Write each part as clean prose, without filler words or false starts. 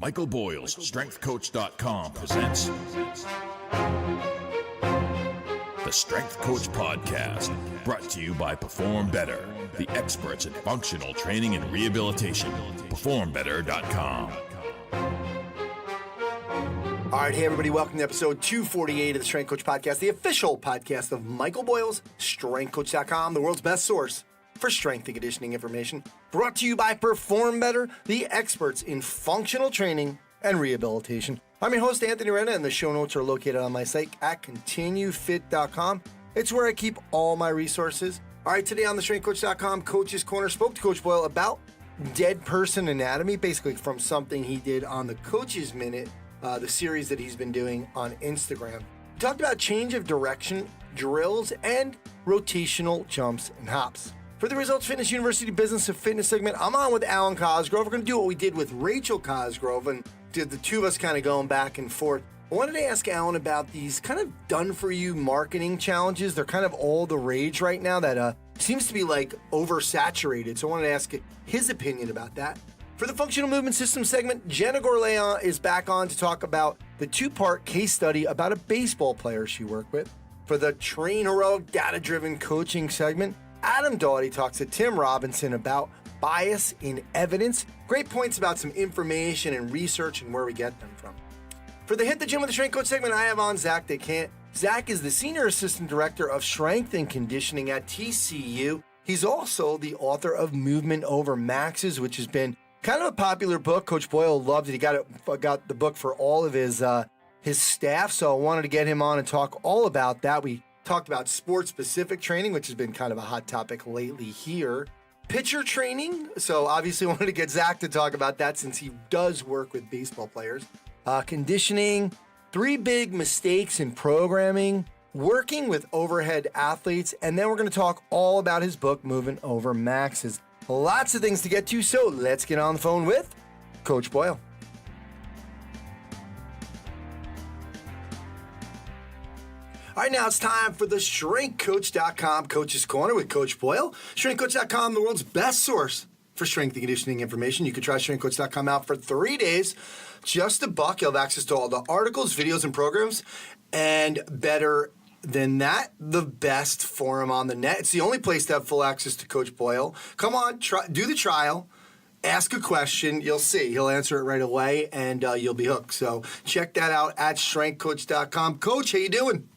Michael Boyles, StrengthCoach.com presents the Strength Coach Podcast, brought to you by Perform Better, the experts in functional training and rehabilitation. PerformBetter.com. All right, hey everybody, welcome to episode 248 of the Strength Coach Podcast, the official podcast of Michael Boyles, StrengthCoach.com, the world's best source for strength and conditioning information, brought to you by Perform Better, the experts in functional training and rehabilitation. I'm your host, Anthony Renna, and the show notes are located on my site at ContinueFit.com. It's where I keep all my resources. All right, today on the StrengthCoach.com Coach's Corner, spoke to Coach Boyle about dead person anatomy, basically from something he did on the Coach's Minute, the series that he's been doing on Instagram. We talked about change of direction, drills, and rotational jumps and hops. For the Results Fitness University Business of Fitness segment, I'm on with Alan Cosgrove. We're going to do what we did with Rachel Cosgrove, and did the two of us kind of going back and forth. I wanted to ask Alan about these kind of done-for-you marketing challenges. They're kind of all the rage right now that seems to be like oversaturated. So I wanted to ask his opinion about that. For the Functional Movement System segment, Jenna Gourleon is back on to talk about the two-part case study about a baseball player she worked with. For the Train Heroic Data-Driven Coaching segment, Adam Doughty talks to Tim Robinson about bias in evidence. Great points about some information and research and where we get them from. For the Hit the Gym with the Strength Coach segment, I have on Zach Dechant. Zach is the Senior Assistant Director of Strength and Conditioning at TCU. He's also the author of Movement Over Maxes, which has been kind of a popular book. Coach Boyle loved it. He got the book for all of his staff, so I wanted to get him on and talk all about that. We talked about sports-specific training, which has been kind of a hot topic lately here. Pitcher training, so obviously wanted to get Zach to talk about that since he does work with baseball players. Conditioning, 3 big mistakes in programming, working with overhead athletes, and then we're going to talk all about his book, Moving Over Maxes. Lots of things to get to, so let's get on the phone with Coach Boyle. All right, now it's time for the StrengthCoach.com Coach's Corner with Coach Boyle. StrengthCoach.com, the world's best source for strength and conditioning information. You can try StrengthCoach.com out for 3 days. Just $1. You'll have access to all the articles, videos, and programs. And better than that, the best forum on the net. It's the only place to have full access to Coach Boyle. Come on, do the trial. Ask a question. You'll see. He'll answer it right away, and you'll be hooked. So check that out at StrengthCoach.com. Coach, how you doing?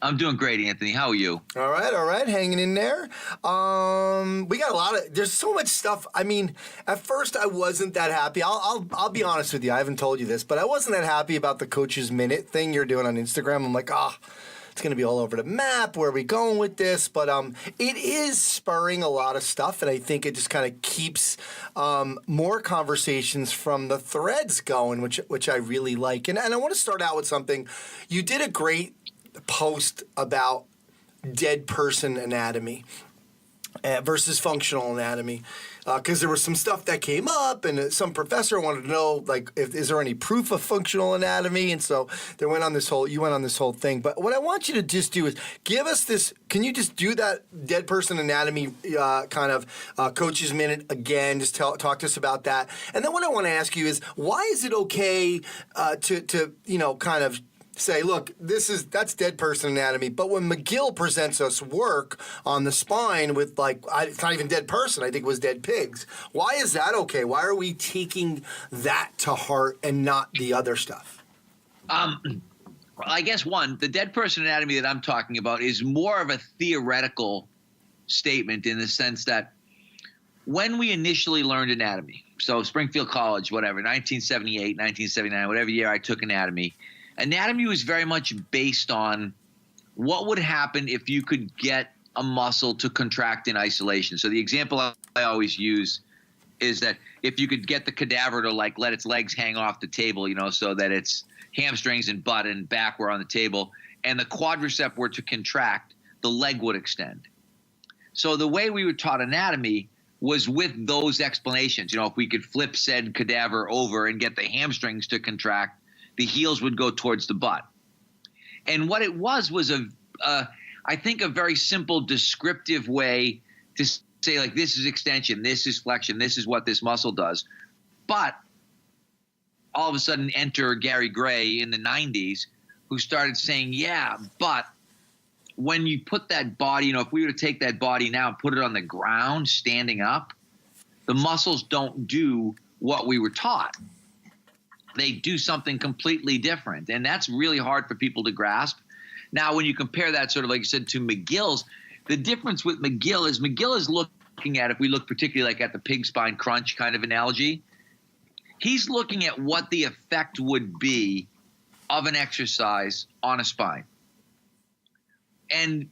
I'm doing great, Anthony. How are you? All right. Hanging in there. We got there's so much stuff. I mean, at first I wasn't that happy. I'll be honest with you. I haven't told you this, but I wasn't that happy about the Coach's Minute thing you're doing on Instagram. I'm like, it's going to be all over the map. Where are we going with this? But it is spurring a lot of stuff, and I think it just kind of keeps more conversations from the threads going, which I really like. And I want to start out with something. You did a great post about dead person anatomy versus functional anatomy, because there was some stuff that came up, and some professor wanted to know, like, is there any proof of functional anatomy? And so you went on this whole thing. But what I want you to just do is give us this. Can you just do that dead person anatomy kind of Coach's Minute again? Just talk to us about that. And then what I want to ask you is, why is it okay to kind of say, look, that's dead person anatomy, but when McGill presents us work on the spine with, it's not even dead person, I think it was dead pigs. Why is that okay? Why are we taking that to heart and not the other stuff? I guess the dead person anatomy that I'm talking about is more of a theoretical statement in the sense that when we initially learned anatomy, so Springfield College, whatever, 1978, 1979, whatever year I took anatomy was very much based on what would happen if you could get a muscle to contract in isolation. So the example I always use is that if you could get the cadaver to let its legs hang off the table, so that its hamstrings and butt and back were on the table, and the quadricep were to contract, the leg would extend. So the way we were taught anatomy was with those explanations. If we could flip said cadaver over and get the hamstrings to contract, the heels would go towards the butt. And what it was I think, a very simple descriptive way to say, this is extension, this is flexion, this is what this muscle does. But all of a sudden enter Gary Gray in the 90s, who started saying, yeah, but when you put that body, if we were to take that body now and put it on the ground standing up, the muscles don't do what we were taught. They do something completely different. And that's really hard for people to grasp. Now, when you compare that sort of, like you said, to McGill's, the difference with McGill is looking at, if we look particularly like at the pig spine crunch kind of analogy, he's looking at what the effect would be of an exercise on a spine. And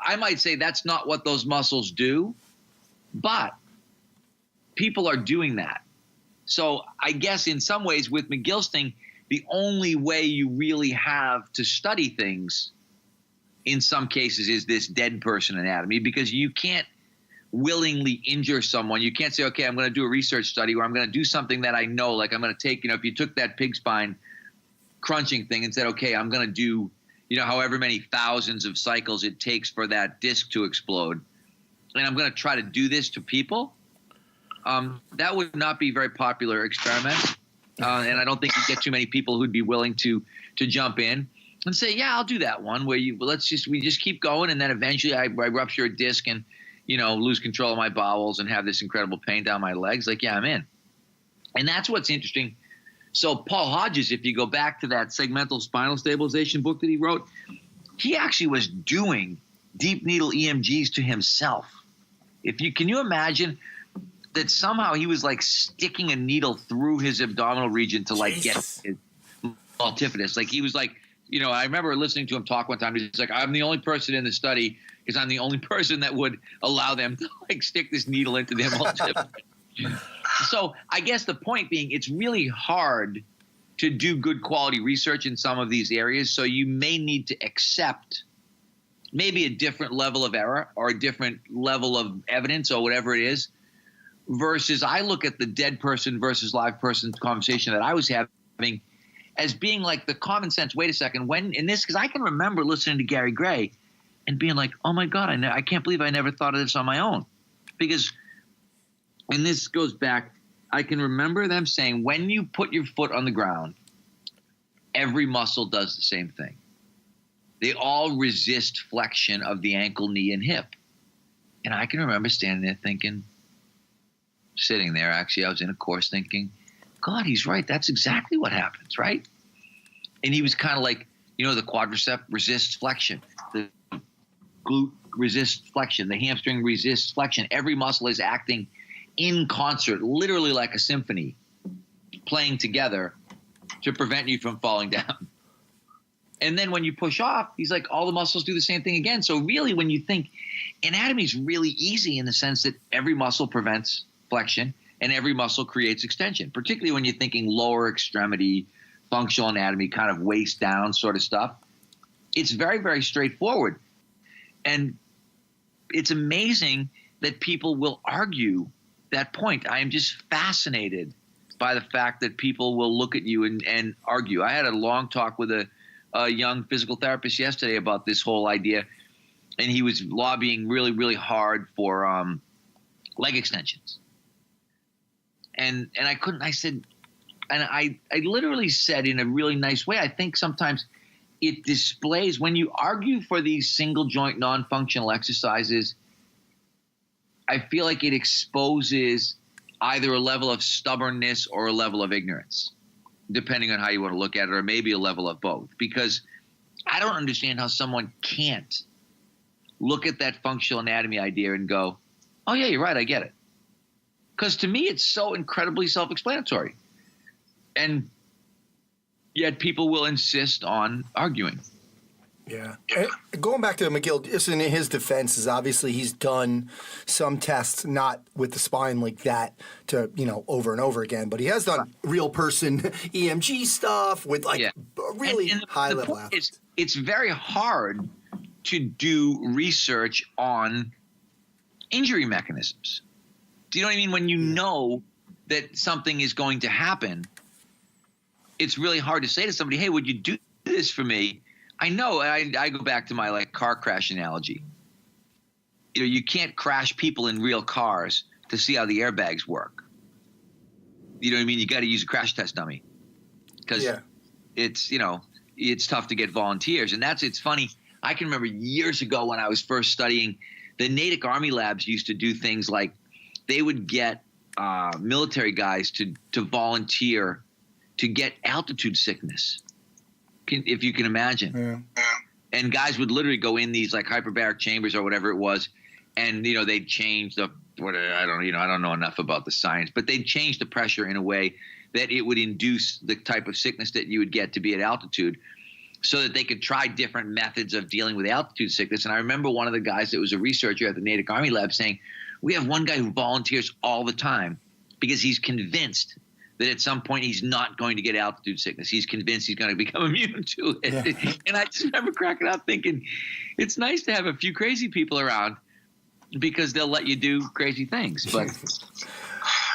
I might say that's not what those muscles do, but people are doing that. So I guess in some ways with McGill's thing, the only way you really have to study things in some cases is this dead person anatomy, because you can't willingly injure someone. You can't say, okay, I'm going to do a research study where I'm going to do something that I know, like I'm going to take, if you took that pig spine crunching thing and said, okay, I'm going to do, however many thousands of cycles it takes for that disc to explode, and I'm going to try to do this to people. That would not be a very popular experiment. And I don't think you'd get too many people who'd be willing to jump in and say, yeah, I'll do that one where we just keep going. And then eventually I rupture a disc and, lose control of my bowels and have this incredible pain down my legs. Like, yeah, I'm in. And that's what's interesting. So Paul Hodges, if you go back to that segmental spinal stabilization book that he wrote, he actually was doing deep needle EMGs to himself. Can you imagine that somehow he was like sticking a needle through his abdominal region to like get his multifidus. Like he was like, I remember listening to him talk one time. He's like, I'm the only person in the study because I'm the only person that would allow them to like stick this needle into their multifidus. So I guess the point being, it's really hard to do good quality research in some of these areas. So you may need to accept maybe a different level of error or a different level of evidence or whatever it is. Versus I look at the dead person versus live person conversation that I was having as being like the common sense, wait a second, because I can remember listening to Gary Gray and being like, oh my God, I can't believe I never thought of this on my own. Because, and this goes back, I can remember them saying, when you put your foot on the ground, every muscle does the same thing. They all resist flexion of the ankle, knee, and hip. And I can remember standing there thinking, sitting there, actually, I was in a course thinking, God, he's right. That's exactly what happens, right? And he was kind of like, the quadricep resists flexion. The glute resists flexion. The hamstring resists flexion. Every muscle is acting in concert, literally like a symphony, playing together to prevent you from falling down. And then when you push off, he's like, all the muscles do the same thing again. So really, when you think, anatomy is really easy in the sense that every muscle prevents flexion and every muscle creates extension, particularly when you're thinking lower extremity, functional anatomy, kind of waist down sort of stuff. It's very, very straightforward. And it's amazing that people will argue that point. I am just fascinated by the fact that people will look at you and argue. I had a long talk with a young physical therapist yesterday about this whole idea, and he was lobbying really, really hard for leg extensions. And I said, and I literally said in a really nice way, I think sometimes it displays, when you argue for these single joint non-functional exercises, I feel like it exposes either a level of stubbornness or a level of ignorance, depending on how you want to look at it, or maybe a level of both. Because I don't understand how someone can't look at that functional anatomy idea and go, oh yeah, you're right, I get it. Because to me, it's so incredibly self-explanatory. And yet people will insist on arguing. Yeah. And going back to McGill, just in his defense, is obviously he's done some tests, not with the spine like that, to, over and over again, but he has done real person EMG stuff with really high level athletes. It's very hard to do research on injury mechanisms. Do you know what I mean? When you know that something is going to happen, it's really hard to say to somebody, hey, would you do this for me? I know, I go back to my car crash analogy. You can't crash people in real cars to see how the airbags work. you know what I mean? You got to use a crash test dummy because it's, you know, it's tough to get volunteers. And it's funny. I can remember years ago when I was first studying, the Natick Army labs used to do things like they would get military guys to volunteer to get altitude sickness, if you can imagine. Yeah. And guys would literally go in these like hyperbaric chambers or whatever it was, and, you know, they'd change I don't know enough about the science, but they'd change the pressure in a way that it would induce the type of sickness that you would get to be at altitude, so that they could try different methods of dealing with altitude sickness. And I remember one of the guys that was a researcher at the Natick Army Lab saying, we have one guy who volunteers all the time because he's convinced that at some point he's not going to get altitude sickness. He's convinced he's going to become immune to it. Yeah. And I just remember cracking up thinking, it's nice to have a few crazy people around because they'll let you do crazy things. But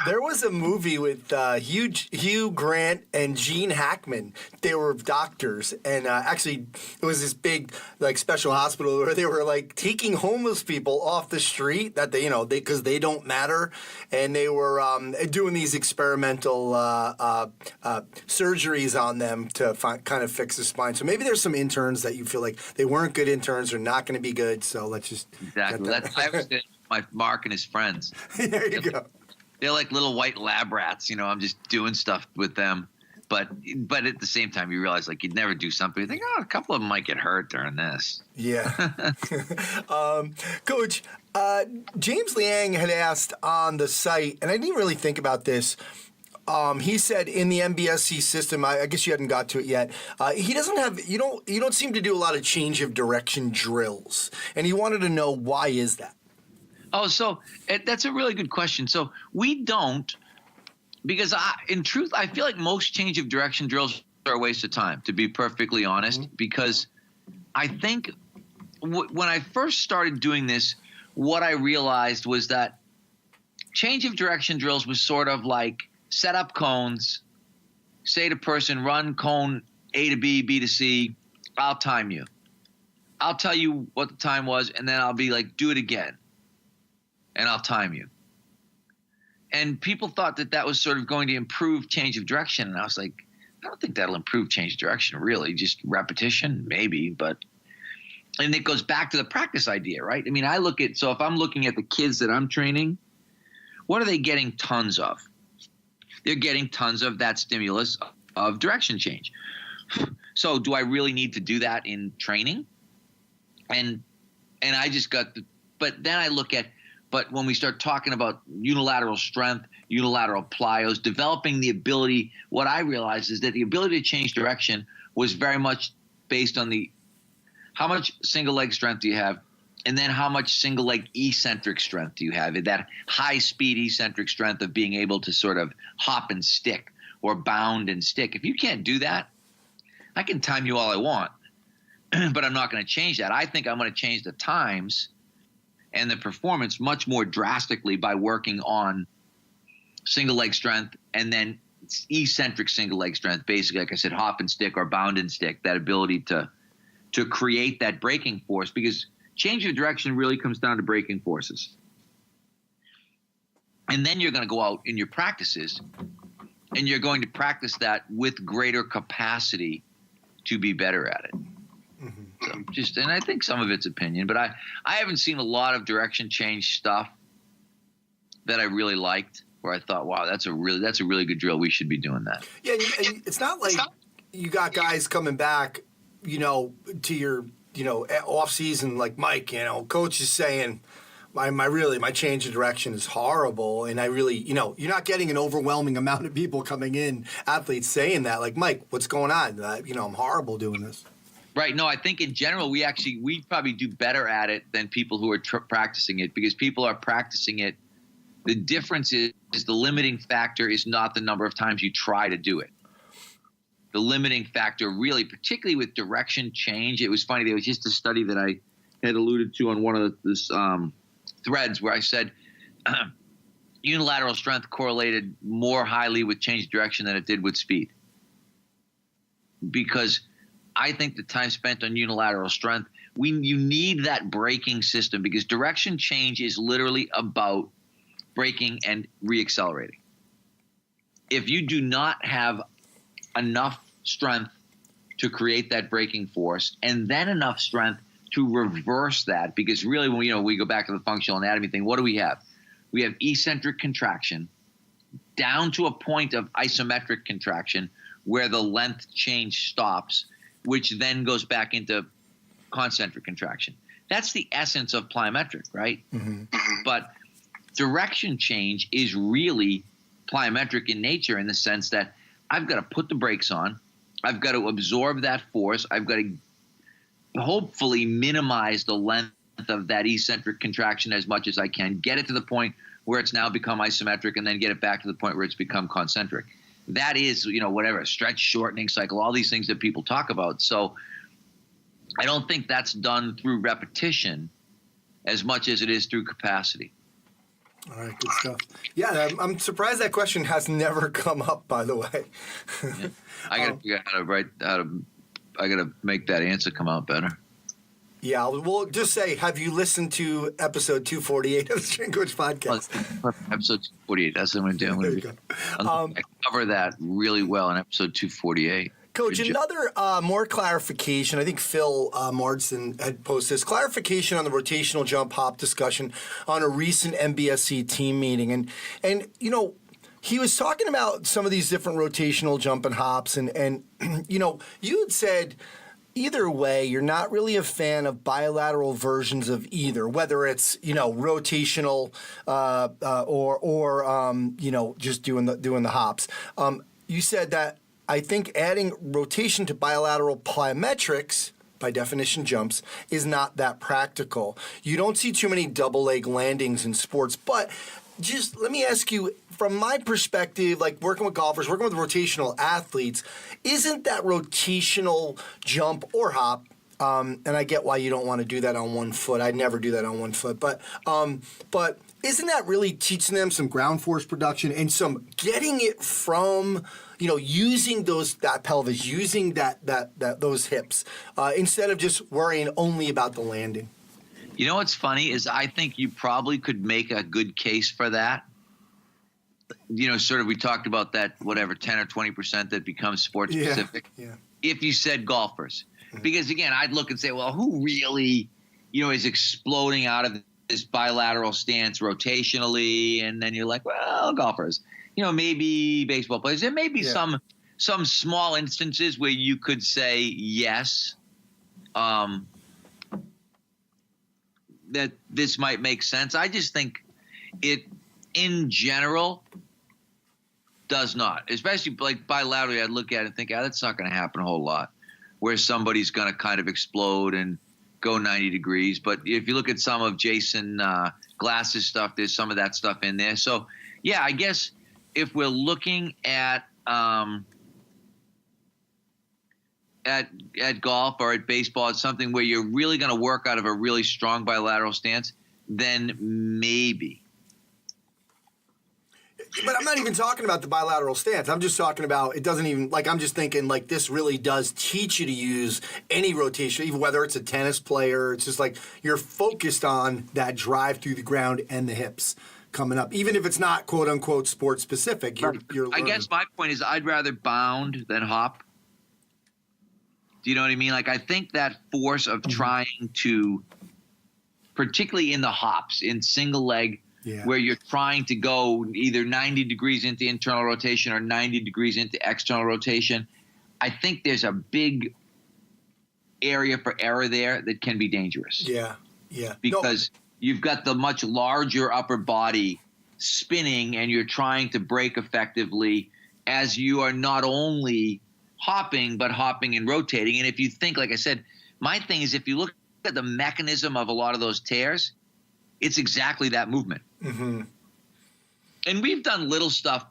there was a movie with Hugh Grant and Gene Hackman. They were doctors, and actually, it was this big like special hospital where they were like taking homeless people off the street that because they don't matter, and they were doing these experimental surgeries on them to kind of fix the spine. So maybe there's some interns that you feel like they weren't good interns or not going to be good. So let's just exactly. I was my Mark and his friends. There you go. They're like little white lab rats, you know. I'm just doing stuff with them, but at the same time, you realize like you'd never do something. You think, a couple of them might get hurt during this. Yeah. Coach, James Liang had asked on the site, and I didn't really think about this. He said in the MBSC system, I guess you hadn't got to it yet. He doesn't have you don't seem to do a lot of change of direction drills, and he wanted to know why is that. Oh, so that's a really good question. So we don't, because in truth, I feel like most change of direction drills are a waste of time, to be perfectly honest, because I think when I first started doing this, what I realized was that change of direction drills was sort of like set up cones, say to person, run cone A to B, B to C, I'll time you. I'll tell you what the time was, and then I'll be like, do it again. And I'll time you. And people thought that was sort of going to improve change of direction. And I was like, I don't think that'll improve change of direction, really. Just repetition, maybe. And it goes back to the practice idea, right? I mean, so if I'm looking at the kids that I'm training, what are they getting tons of? They're getting tons of that stimulus of direction change. So do I really need to do that in training? And I just but then I look at, but when we start talking about unilateral strength, unilateral plyos, developing the ability, what I realized is that the ability to change direction was very much based on how much single leg strength do you have, and then how much single leg eccentric strength do you have, that high speed eccentric strength of being able to sort of hop and stick or bound and stick. If you can't do that, I can time you all I want, but I'm not going to change that. I think I'm going to change the times and the performance much more drastically by working on single leg strength and then eccentric single leg strength, basically, like I said, hop and stick or bound and stick, that ability to create that braking force, because change of direction really comes down to braking forces. And then you're going to go out in your practices and you're going to practice that with greater capacity to be better at it. So and I think some of it's opinion, but I haven't seen a lot of direction change stuff that I really liked where I thought, wow, that's a really good drill. We should be doing that. Yeah, and it's not like you got guys coming back, to your, off season like Mike, coach is saying my change of direction is horrible, and I really, you're not getting an overwhelming amount of people coming in, athletes saying that, like, Mike, what's going on? I'm horrible doing this. Right. No, I think in general, we probably do better at it than people who are practicing it, because people are practicing it. The difference is the limiting factor is not the number of times you try to do it. The limiting factor really, particularly with direction change, it was funny. There was just a study that I had alluded to on one of the threads where I said unilateral strength correlated more highly with change of direction than it did with speed. Because I think the time spent on unilateral strength, you need that braking system, because direction change is literally about braking and reaccelerating. if you do not have enough strength to create that braking force and then enough strength to reverse that, because really when we go back to the functional anatomy thing, what do we have? We have eccentric contraction down to a point of isometric contraction where the length change stops, which then goes back into concentric contraction. That's the essence of plyometric, right? Mm-hmm. But direction change is really plyometric in nature, in the sense that I've got to put the brakes on, I've got to absorb that force, I've got to hopefully minimize the length of that eccentric contraction as much as I can, get it to the point where it's now become isometric, and then get it back to the point where it's become concentric. That is, whatever, stretch shortening cycle, all these things that people talk about. So I don't think that's done through repetition as much as it is through capacity. All right, good stuff. Yeah, I'm surprised that question has never come up, by the way. Yeah. I got to figure out I got to make that answer come out better. Yeah, we'll just say, have you listened to episode 248 of the Strength Coach Podcast? Episode 248, that's what I'm doing. I cover that really well in episode 248. Coach, another more clarification. I think Phil Marsden had posted this clarification on the rotational jump hop discussion on a recent MBSC team meeting. And he was talking about some of these different rotational jump and hops. And you had said, either way, you're not really a fan of bilateral versions of either, whether it's rotational or just doing the hops. You said that I think adding rotation to bilateral plyometrics, by definition jumps, is not that practical. You don't see too many double leg landings in sports, but just let me ask you, from my perspective, like working with golfers, working with rotational athletes, isn't that rotational jump or hop, and I get why you don't want to do that on one foot. I'd never do that on one foot. But isn't that really teaching them some ground force production and some getting it from, using that pelvis, using those hips, instead of just worrying only about the landing? You know what's funny is I think you probably could make a good case for that. Sort of we talked about that, 10 or 20% that becomes sport specific. Yeah. If you said golfers. Mm-hmm. Because again, I'd look and say, well, who really, is exploding out of this bilateral stance rotationally? And then you're like, well, golfers. Maybe baseball players. There may be some small instances where you could say yes, that this might make sense. I just think it, in general, does not. Especially like bilaterally, I'd look at it and think, that's not going to happen a whole lot, where somebody's going to kind of explode and go 90 degrees. But if you look at some of Jason Glass's stuff, there's some of that stuff in there. So, yeah, I guess if we're looking at golf or at baseball, it's something where you're really going to work out of a really strong bilateral stance, then maybe. But I'm not even talking about the bilateral stance. I'm just talking about, it doesn't even, I'm just thinking, this really does teach you to use any rotation, even whether it's a tennis player. It's just you're focused on that drive through the ground and the hips coming up. Even if it's not, quote unquote, sport specific, you're learning. I guess my point is I'd rather bound than hop. Do you know what I mean? I think that force of trying to, particularly in the hops, in single leg, where you're trying to go either 90 degrees into internal rotation or 90 degrees into external rotation, I think there's a big area for error there that can be dangerous. Yeah. Because you've got the much larger upper body spinning and you're trying to brake effectively as you are not only hopping, but hopping and rotating. And if you think, like I said, my thing is if you look at the mechanism of a lot of those tears, it's exactly that movement. Mm-hmm. And we've done little stuff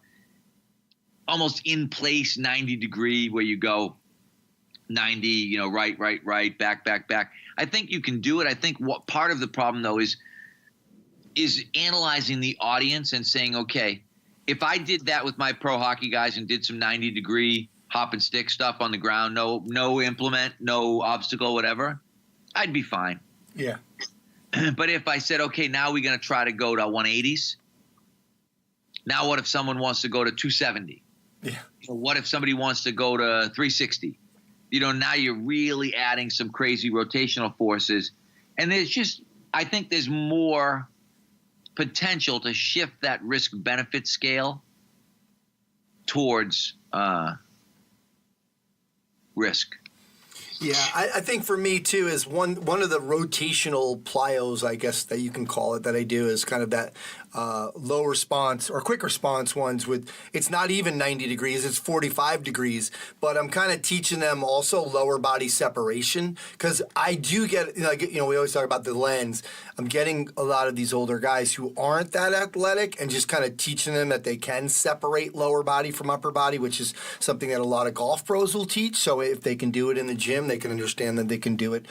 almost in place 90 degree where you go 90, right, back. I think you can do it. I think what part of the problem though is analyzing the audience and saying, okay, if I did that with my pro hockey guys and did some 90 degree hop and stick stuff on the ground, no implement, no obstacle, whatever, I'd be fine. Yeah. But if I said, okay, now we're going to try to go to 180s. Now what if someone wants to go to 270? Yeah. So what if somebody wants to go to 360? Now you're really adding some crazy rotational forces. And I think there's more potential to shift that risk-benefit scale towards risk. Yeah, I think for me too is one of the rotational plyos, I guess that you can call it, that I do is kind of that low response or quick response ones with, it's not even 90 degrees, it's 45 degrees, but I'm kind of teaching them also lower body separation, because I do get, we always talk about the lens. I'm getting a lot of these older guys who aren't that athletic and just kind of teaching them that they can separate lower body from upper body, which is something that a lot of golf pros will teach. So if they can do it in the gym, they can understand that they can do it,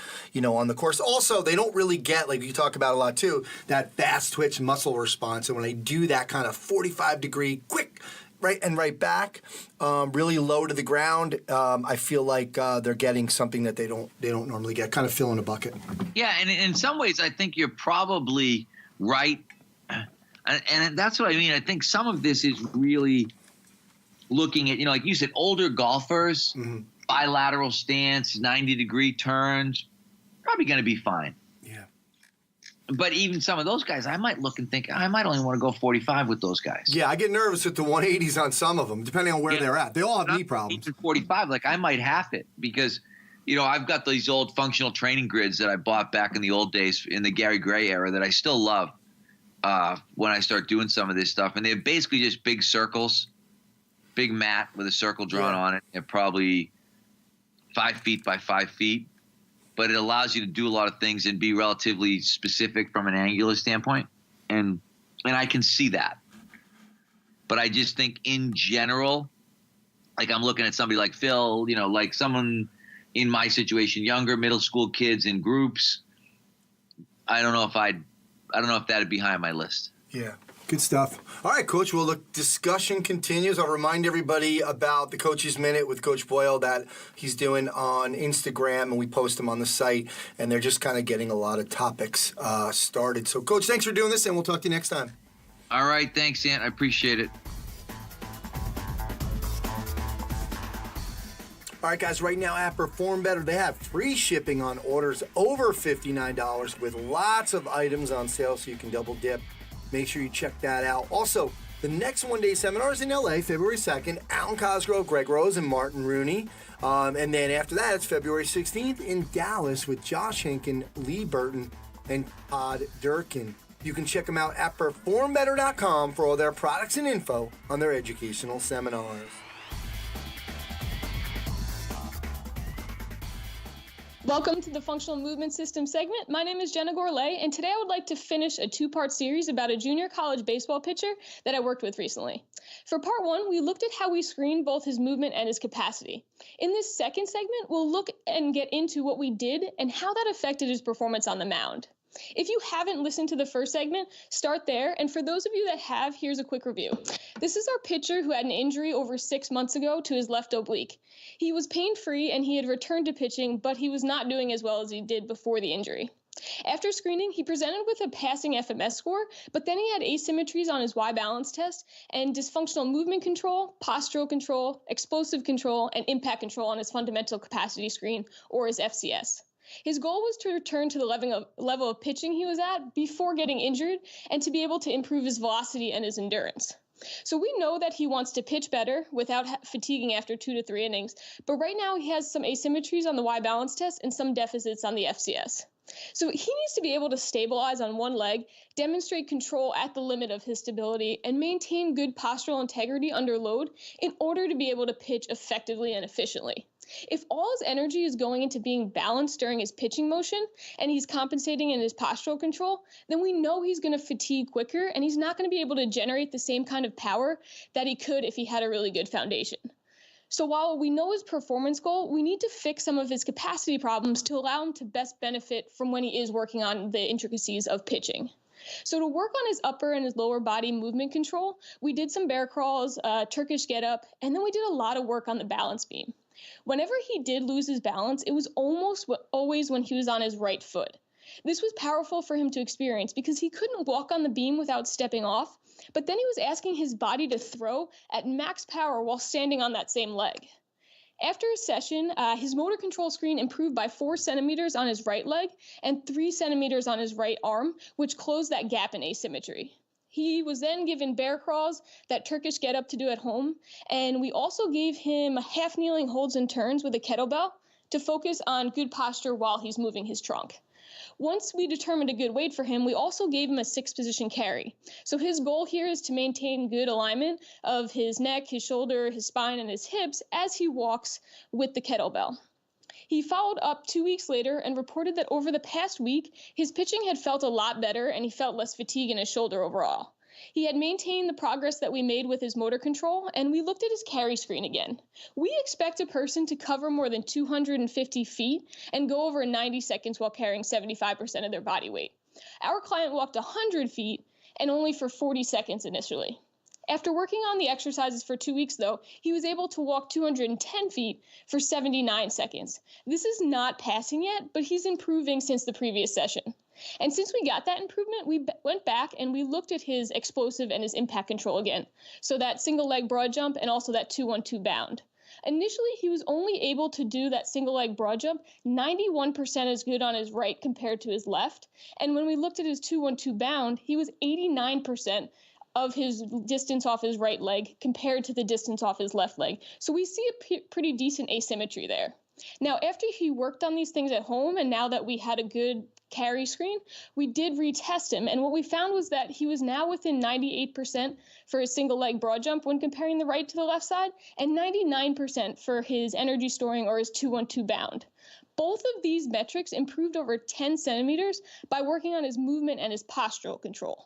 on the course. Also, they don't really get, like you talk about a lot too, that fast twitch muscle response. And when I do that kind of 45-degree quick right back, really low to the ground, I feel like they're getting something that they don't normally get, kind of fill in a bucket. Yeah, and in some ways, I think you're probably right, and that's what I mean. I think some of this is really looking at, like you said, older golfers, bilateral stance, 90-degree turns, probably going to be fine. Yeah. But even some of those guys, I might look and think, I might only want to go 45 with those guys. Yeah, I get nervous with the 180s on some of them, depending on where they're at. They all have knee problems. Even 45, like I might half it because, I've got these old functional training grids that I bought back in the old days in the Gary Gray era that I still love when I start doing some of this stuff. And they're basically just big circles, big mat with a circle drawn on it. They're probably 5 feet by 5 feet. But it allows you to do a lot of things and be relatively specific from an angular standpoint. And I can see that. But I just think in general, like I'm looking at somebody like Phil, like someone in my situation, younger middle school kids in groups. I don't know if that'd be high on my list. Yeah. Good stuff. All right, Coach. Well, the discussion continues. I'll remind everybody about the Coach's Minute with Coach Boyle that he's doing on Instagram, and we post them on the site, and they're just kind of getting a lot of topics started. So, Coach, thanks for doing this, and we'll talk to you next time. All right. Thanks, Ant. I appreciate it. All right, guys, right now at Perform Better, they have free shipping on orders over $59 with lots of items on sale so you can double dip. Make sure you check that out. Also, the next one-day seminar is in LA, February 2nd. Alan Cosgrove, Greg Rose, and Martin Rooney. And then after that, it's February 16th in Dallas with Josh Hinken, Lee Burton, and Todd Durkin. You can check them out at performbetter.com for all their products and info on their educational seminars. Welcome to the Functional Movement System segment. My name is Jenna Gourlay, and today I would like to finish a two-part series about a junior college baseball pitcher that I worked with recently. For part one, we looked at how we screened both his movement and his capacity. In this second segment, we'll look and get into what we did and how that affected his performance on the mound. If you haven't listened to the first segment, start there. And for those of you that have, here's a quick review. This is our pitcher who had an injury over 6 months ago to his left oblique. He was pain-free and he had returned to pitching, but he was not doing as well as he did before the injury. After screening, he presented with a passing FMS score, but then he had asymmetries on his Y balance test and dysfunctional movement control, postural control, explosive control, and impact control on his fundamental capacity screen, or his FCS. His goal was to return to the level of pitching he was at before getting injured and to be able to improve his velocity and his endurance. So we know that he wants to pitch better without fatiguing after 2 to 3 innings, but right now he has some asymmetries on the Y balance test and some deficits on the FCS. So he needs to be able to stabilize on one leg, demonstrate control at the limit of his stability, and maintain good postural integrity under load in order to be able to pitch effectively and efficiently. If all his energy is going into being balanced during his pitching motion and he's compensating in his postural control, then we know he's going to fatigue quicker and he's not going to be able to generate the same kind of power that he could if he had a really good foundation. So while we know his performance goal, we need to fix some of his capacity problems to allow him to best benefit from when he is working on the intricacies of pitching. So to work on his upper and his lower body movement control, we did some bear crawls, Turkish get up, and then we did a lot of work on the balance beam. Whenever he did lose his balance, it was almost always when he was on his right foot. This was powerful for him to experience because he couldn't walk on the beam without stepping off, but then he was asking his body to throw at max power while standing on that same leg. After a session, his motor control screen improved by 4 centimeters on his right leg and 3 centimeters on his right arm, which closed that gap in asymmetry. He was then given bear crawls, that Turkish get up to do at home, and we also gave him half kneeling holds and turns with a kettlebell to focus on good posture while he's moving his trunk. Once we determined a good weight for him, we also gave him a 6-position carry. So his goal here is to maintain good alignment of his neck, his shoulder, his spine, and his hips as he walks with the kettlebell. He followed up 2 weeks later and reported that over the past week, his pitching had felt a lot better and he felt less fatigue in his shoulder overall. He had maintained the progress that we made with his motor control, and we looked at his carry screen again. We expect a person to cover more than 250 feet and go over 90 seconds while carrying 75% of their body weight. Our client walked 100 feet and only for 40 seconds initially. After working on the exercises for 2 weeks, though, he was able to walk 210 feet for 79 seconds. This is not passing yet, but he's improving since the previous session. And since we got that improvement, we went back and we looked at his explosive and his impact control again. So that single leg broad jump and also that 2-1-2 bound. Initially, he was only able to do that single leg broad jump 91% as good on his right compared to his left. And when we looked at his 2-1-2 bound, he was 89% of his distance off his right leg compared to the distance off his left leg. So we see a pretty decent asymmetry there. Now, after he worked on these things at home, and now that we had a good carry screen, we did retest him. And what we found was that he was now within 98% for his single leg broad jump when comparing the right to the left side, and 99% for his energy storing or his 2-1-2 bound. Both of these metrics improved over 10 centimeters by working on his movement and his postural control.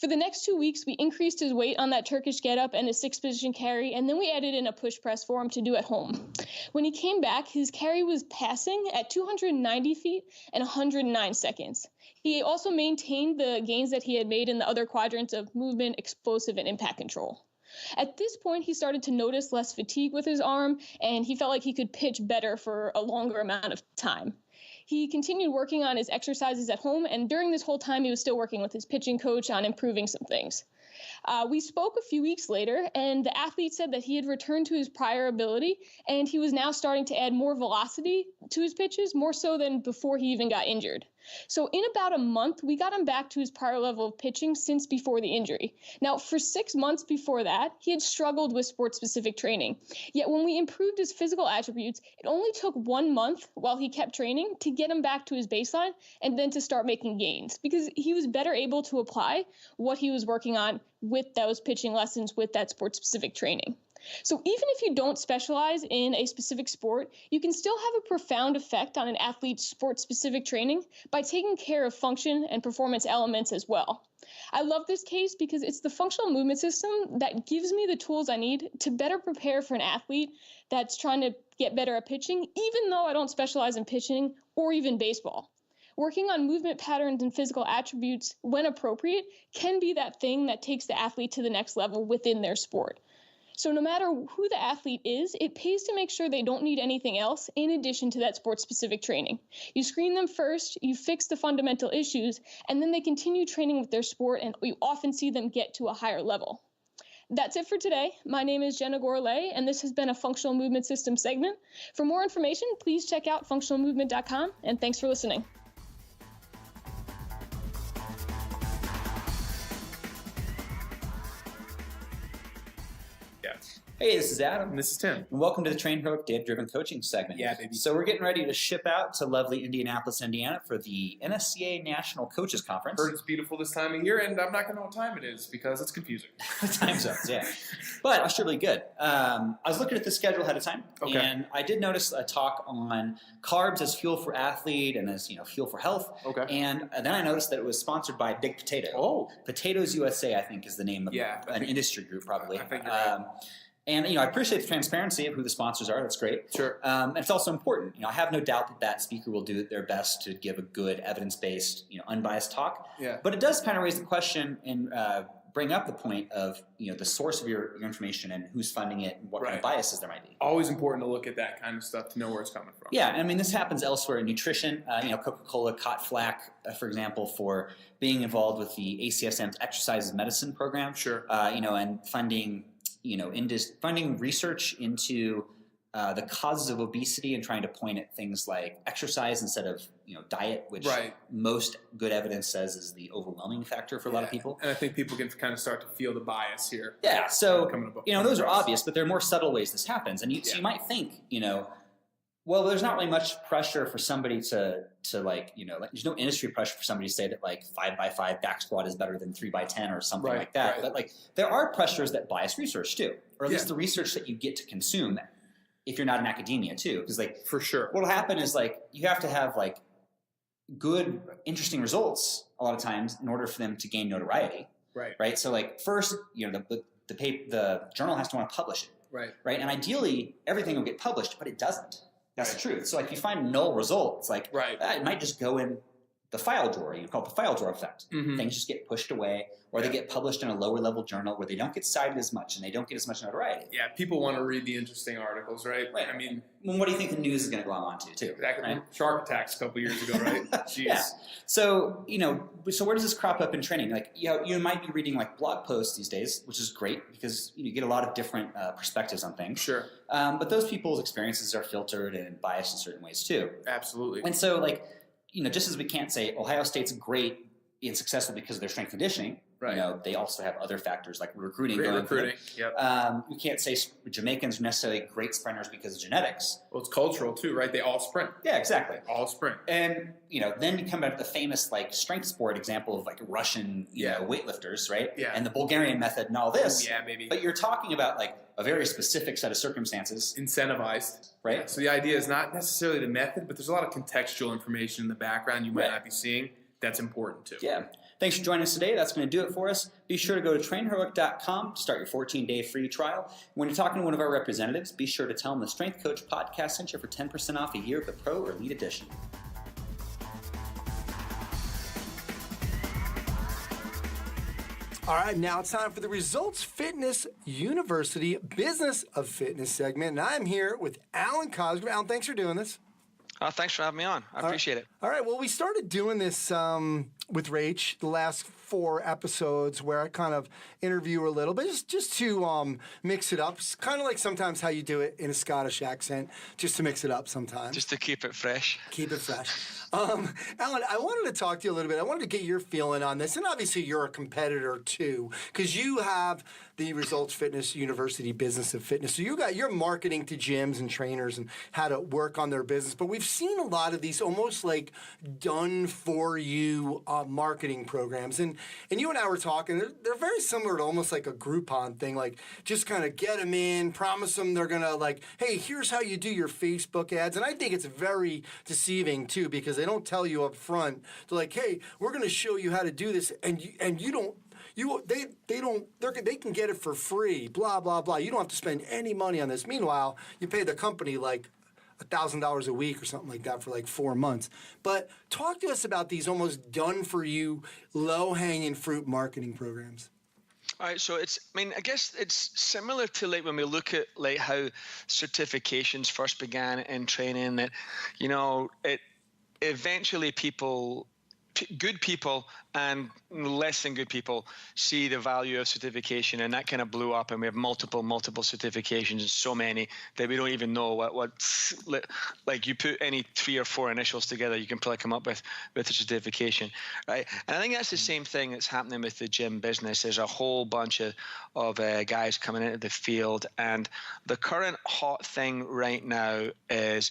For the next 2 weeks, we increased his weight on that Turkish get-up and his 6-position carry, and then we added in a push press for him to do at home. When he came back, his carry was passing at 290 feet and 109 seconds. He also maintained the gains that he had made in the other quadrants of movement, explosive, and impact control. At this point, he started to notice less fatigue with his arm, and he felt like he could pitch better for a longer amount of time. He continued working on his exercises at home, and during this whole time, he was still working with his pitching coach on improving some things. We spoke a few weeks later, and the athlete said that he had returned to his prior ability, and he was now starting to add more velocity to his pitches, more so than before he even got injured. So in about a month, we got him back to his prior level of pitching since before the injury. Now, for 6 months before that, he had struggled with sport-specific training. Yet when we improved his physical attributes, it only took 1 month while he kept training to get him back to his baseline and then to start making gains, because he was better able to apply what he was working on with those pitching lessons, with that sport-specific training. So even if you don't specialize in a specific sport, you can still have a profound effect on an athlete's sport-specific training by taking care of function and performance elements as well. I love this case because it's the functional movement system that gives me the tools I need to better prepare for an athlete that's trying to get better at pitching, even though I don't specialize in pitching or even baseball. Working on movement patterns and physical attributes when appropriate can be that thing that takes the athlete to the next level within their sport. So no matter who the athlete is, it pays to make sure they don't need anything else in addition to that sport-specific training. You screen them first, you fix the fundamental issues, and then they continue training with their sport, and you often see them get to a higher level. That's it for today. My name is Jenna Gourlay, and this has been a Functional Movement System segment. For more information, please check out functionalmovement.com, and thanks for listening. Hey, this is Adam. And this is Tim. And welcome to the Train Hook Data-Driven Coaching segment. Yeah, baby. So we're getting ready to ship out to lovely Indianapolis, Indiana for the NSCA National Coaches Conference. Heard it's beautiful this time of year, and I'm not going to know what time it is because it's confusing. Time zones, yeah. But it should be good. I was looking at the schedule ahead of time, and I did notice a talk on carbs as fuel for athlete and as fuel for health. Okay. And then I noticed that it was sponsored by Big Potato. Oh. Potatoes USA, I think, is the name of an industry group, probably. I think you're right. And, I appreciate the transparency of who the sponsors are. That's great. Sure. And it's also important. I have no doubt that that speaker will do their best to give a good evidence-based, unbiased talk. Yeah. But it does kind of raise the question in bring up the point of, the source of your information and who's funding it and what kind of biases there might be. Always important to look at that kind of stuff to know where it's coming from. Yeah, I mean, this happens elsewhere in nutrition. Coca-Cola caught flack, for example, for being involved with the ACSM's exercise medicine program. Sure. And funding, funding research into the causes of obesity and trying to point at things like exercise instead of diet, which most good evidence says is the overwhelming factor for a lot of people. And I think people can kind of start to feel the bias here. Yeah, so those are obvious, but there are more subtle ways this happens, and so you might think well, there's not really much pressure for somebody to there's no industry pressure for somebody to say that 5x5 back squat is better than 3x10 or something like that. But there are pressures that bias research too, or at least the research that you get to consume if you're not in academia too. Because for sure, what'll happen is you have to have good, interesting results a lot of times in order for them to gain notoriety. Right. So first, the journal has to want to publish it. Right. And ideally, everything will get published, but it doesn't. That's the truth. So if you find null results, it might just go in the file drawer. You call it the file drawer effect. Mm-hmm. Things just get pushed away, or they get published in a lower level journal where they don't get cited as much and they don't get as much notoriety. Yeah, people want to read the interesting articles, right? I mean, what do you think the news is going to glom onto too? Exactly. Right? Shark attacks a couple years ago, right? Jeez. Yeah. So so where does this crop up in training? You might be reading blog posts these days, which is great because you get a lot of different perspectives on things. Sure. But those people's experiences are filtered and biased in certain ways too. Absolutely. And so just as we can't say Ohio State's great and successful because of their strength conditioning, they also have other factors like recruiting. Yep. We can't say Jamaicans are necessarily great sprinters because of genetics. Well, it's cultural too, right? They all sprint. Yeah, exactly. All sprint. And then you come back to the famous strength sport example of Russian weightlifters, right? Yeah. And the Bulgarian method and all this. Yeah, maybe. But you're talking about a very specific set of circumstances. Incentivized. Right. Yeah, so the idea is not necessarily the method, but there's a lot of contextual information in the background you might not be seeing. That's important too. Yeah. Thanks for joining us today. That's going to do it for us. Be sure to go to trainheroic.com to start your 14-day free trial. When you're talking to one of our representatives, be sure to tell them the Strength Coach podcast sent you for 10% off a year of the Pro or Elite Edition. All right, now it's time for the Results Fitness University Business of Fitness segment. And I'm here with Alan Cosgrove. Alan, thanks for doing this. Thanks for having me on. I appreciate it. All right. Well, we started doing this with Rach the last 4 episodes where I kind of interview her a little bit, just to mix it up. It's kind of like sometimes how you do it in a Scottish accent, just to mix it up sometimes. Just to keep it fresh. Keep it fresh. Alan, I wanted to talk to you a little bit. I wanted to get your feeling on this. And obviously you're a competitor too, because you have the Results Fitness University Business of Fitness. So you're marketing to gyms and trainers and how to work on their business. But we've seen a lot of these almost done for you marketing programs. And you and I were talking, they're very similar to almost like a Groupon thing, just kind of get them in, promise them they're going to hey, here's how you do your Facebook ads. And I think it's very deceiving too, because they don't tell you up front. They're hey, we're going to show you how to do this, and you don't. They can get it for free, blah, blah, blah. You don't have to spend any money on this. Meanwhile, you pay the company $1,000 a week or something like that for 4 months. But talk to us about these almost done-for-you, low-hanging fruit marketing programs. All right, so I guess it's similar to when we look at how certifications first began in training, that, it eventually good people and less than good people see the value of certification, and that kind of blew up, and we have multiple certifications, and so many that we don't even know what you put any 3 or 4 initials together, you can probably come up with a certification, right? And I think that's the same thing that's happening with the gym business. There's a whole bunch of guys coming into the field, and the current hot thing right now is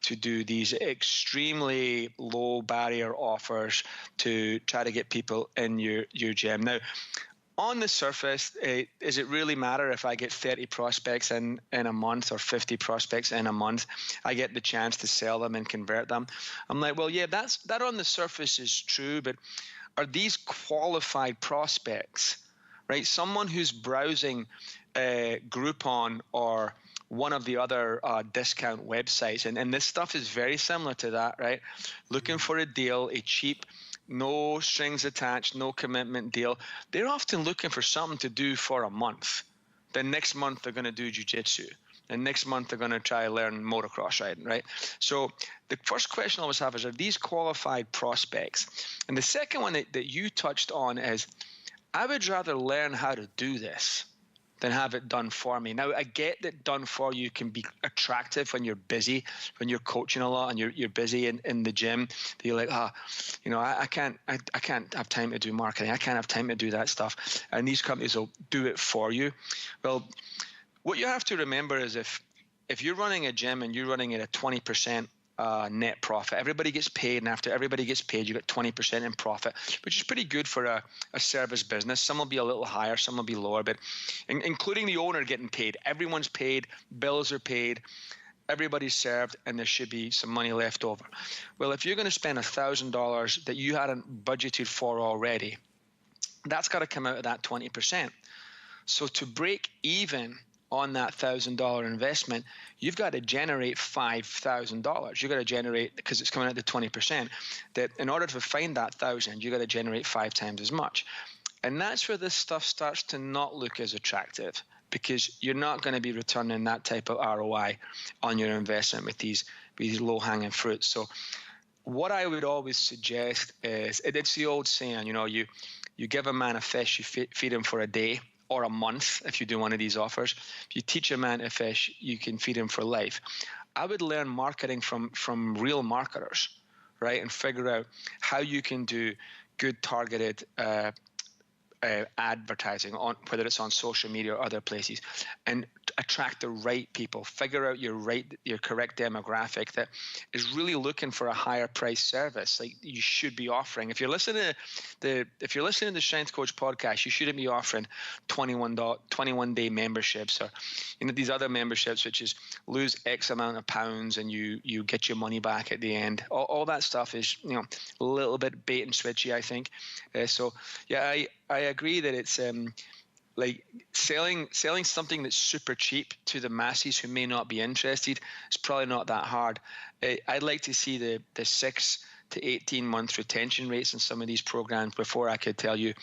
to do these extremely low barrier offers to try to get people in your gym. Now, on the surface, does it really matter if I get 30 prospects in a month or 50 prospects in a month? I get the chance to sell them and convert them. I'm well, yeah, that on the surface is true, but are these qualified prospects, right? Someone who's browsing Groupon or one of the other discount websites, and this stuff is very similar to that, right? Looking for a deal, a cheap no strings attached, no commitment deal. They're often looking for something to do for a month. Then next month they're going to do jiu-jitsu. And next month they're going to try to learn motocross riding, right? So the first question I always have is, are these qualified prospects? And the second one that you touched on is, I would rather learn how to do this than have it done for me. Now, I get that done for you can be attractive when you're busy, when you're coaching a lot and you're busy in the gym. You're like, I can't have time to do marketing. I can't have time to do that stuff. And these companies will do it for you. Well, what you have to remember is if you're running a gym and you're running at a 20% net profit, everybody gets paid, and after everybody gets paid, you get 20% in profit, which is pretty good for a service business. Some will be a little higher, some will be lower, but including the owner getting paid, everyone's paid, bills are paid, everybody's served, and there should be some money left over. Well, if you're going to spend $1,000 that you hadn't budgeted for already, that's got to come out of that 20%. So to break even on that $1,000 investment, you've got to generate $5,000. You've got to generate, because it's coming out to 20%, that in order to find that 1,000, you've got to generate 5 times as much. And that's where this stuff starts to not look as attractive, because you're not going to be returning that type of ROI on your investment with these low-hanging fruits. So what I would always suggest is, it's the old saying, you give a man a fish, you feed him for a day, or a month if you do one of these offers. If you teach a man to fish, you can feed him for life. I would learn marketing from real marketers, right? And figure out how you can do good targeted advertising, on whether it's on social media or other places, and attract the right people. Figure out your correct demographic that is really looking for a higher price service like you should be offering. If you're listening to the Strength Coach podcast, you shouldn't be offering 21-day memberships, or these other memberships which is lose X amount of pounds and you get your money back at the end. All that stuff is a little bit bait and switchy, I think. I agree that it's like selling something that's super cheap to the masses who may not be interested. It's probably not that hard. I'd like to see the 6 to 18 month retention rates in some of these programs before I could tell you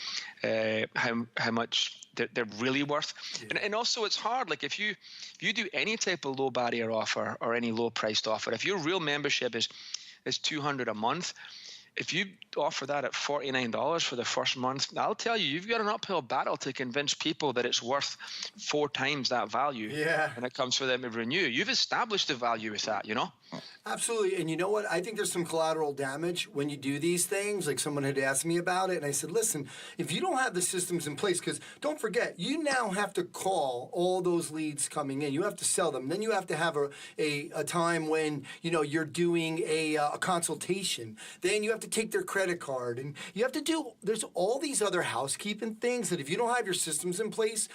how much they're really worth. Yeah. And also it's hard. Like if you do any type of low barrier offer or any low priced offer, if your real membership is $200 a month, if you offer that at $49 for the first month, I'll tell you, you've got an uphill battle to convince people that it's worth 4 times that value. Yeah. When it comes for them to renew. You've established the value with that, Absolutely. And you know what? I think there's some collateral damage when you do these things. Like someone had asked me about it, and I said, listen, if you don't have the systems in place, because don't forget, you now have to call all those leads coming in. You have to sell them. Then you have to have a time when, you're doing a consultation. Then you have to take their credit card. And you have to there's all these other housekeeping things that if you don't have your systems in place,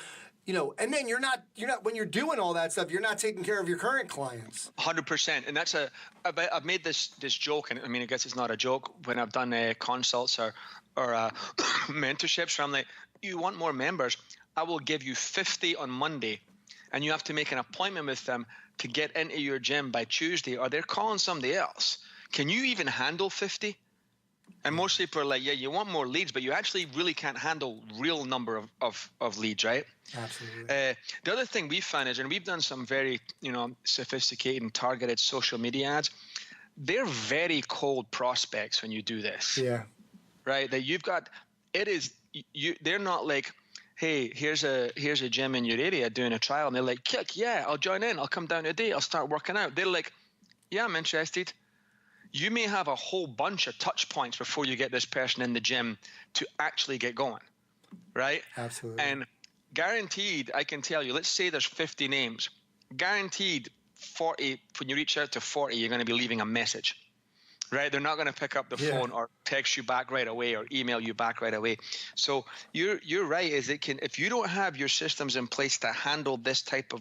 and then you're not when you're doing all that stuff, you're not taking care of your current clients. 100%, and that's I've made this joke, and I guess it's not a joke when I've done consults or mentorships where I'm like, you want more members? I will give you 50 on Monday, and you have to make an appointment with them to get into your gym by Tuesday, or they're calling somebody else. Can you even handle 50? And most people are like, yeah, you want more leads, but you actually really can't handle real number of leads, right? Absolutely. The other thing we found is, and we've done some very, sophisticated and targeted social media ads, they're very cold prospects when you do this. Yeah. Right? That you've got, they're not like, hey, here's a gym in your area doing a trial. And they're like, kick, yeah, I'll join in. I'll come down today. I'll start working out. They're like, yeah, I'm interested. You may have a whole bunch of touch points before you get this person in the gym to actually get going, right? Absolutely. And guaranteed, I can tell you, let's say there's 50 names. Guaranteed 40, when you reach out to 40, you're going to be leaving a message, right? They're not going to pick up the phone or text you back right away or email you back right away. So you're right, if you don't have your systems in place to handle this type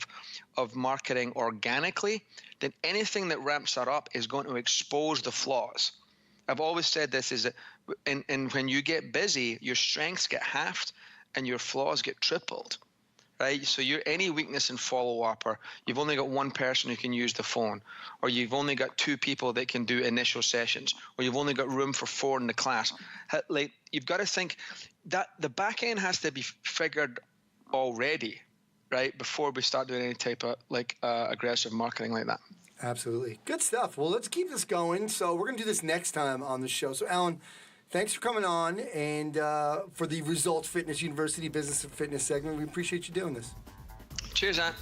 of marketing organically, then anything that ramps that up is going to expose the flaws. I've always said this is that, and when you get busy, your strengths get halved and your flaws get tripled, right? So any weakness in follow-up, or you've only got one person who can use the phone, or you've only got 2 people that can do initial sessions, or you've only got room for 4 in the class. Like, you've got to think that the back end has to be figured already, right, before we start doing any type of aggressive marketing like that. Absolutely. Good stuff. Well, let's keep this going. So we're going to do this next time on the show. So, Alan, thanks for coming on, and for the Results Fitness University Business and Fitness segment. We appreciate you doing this. Cheers, Ant.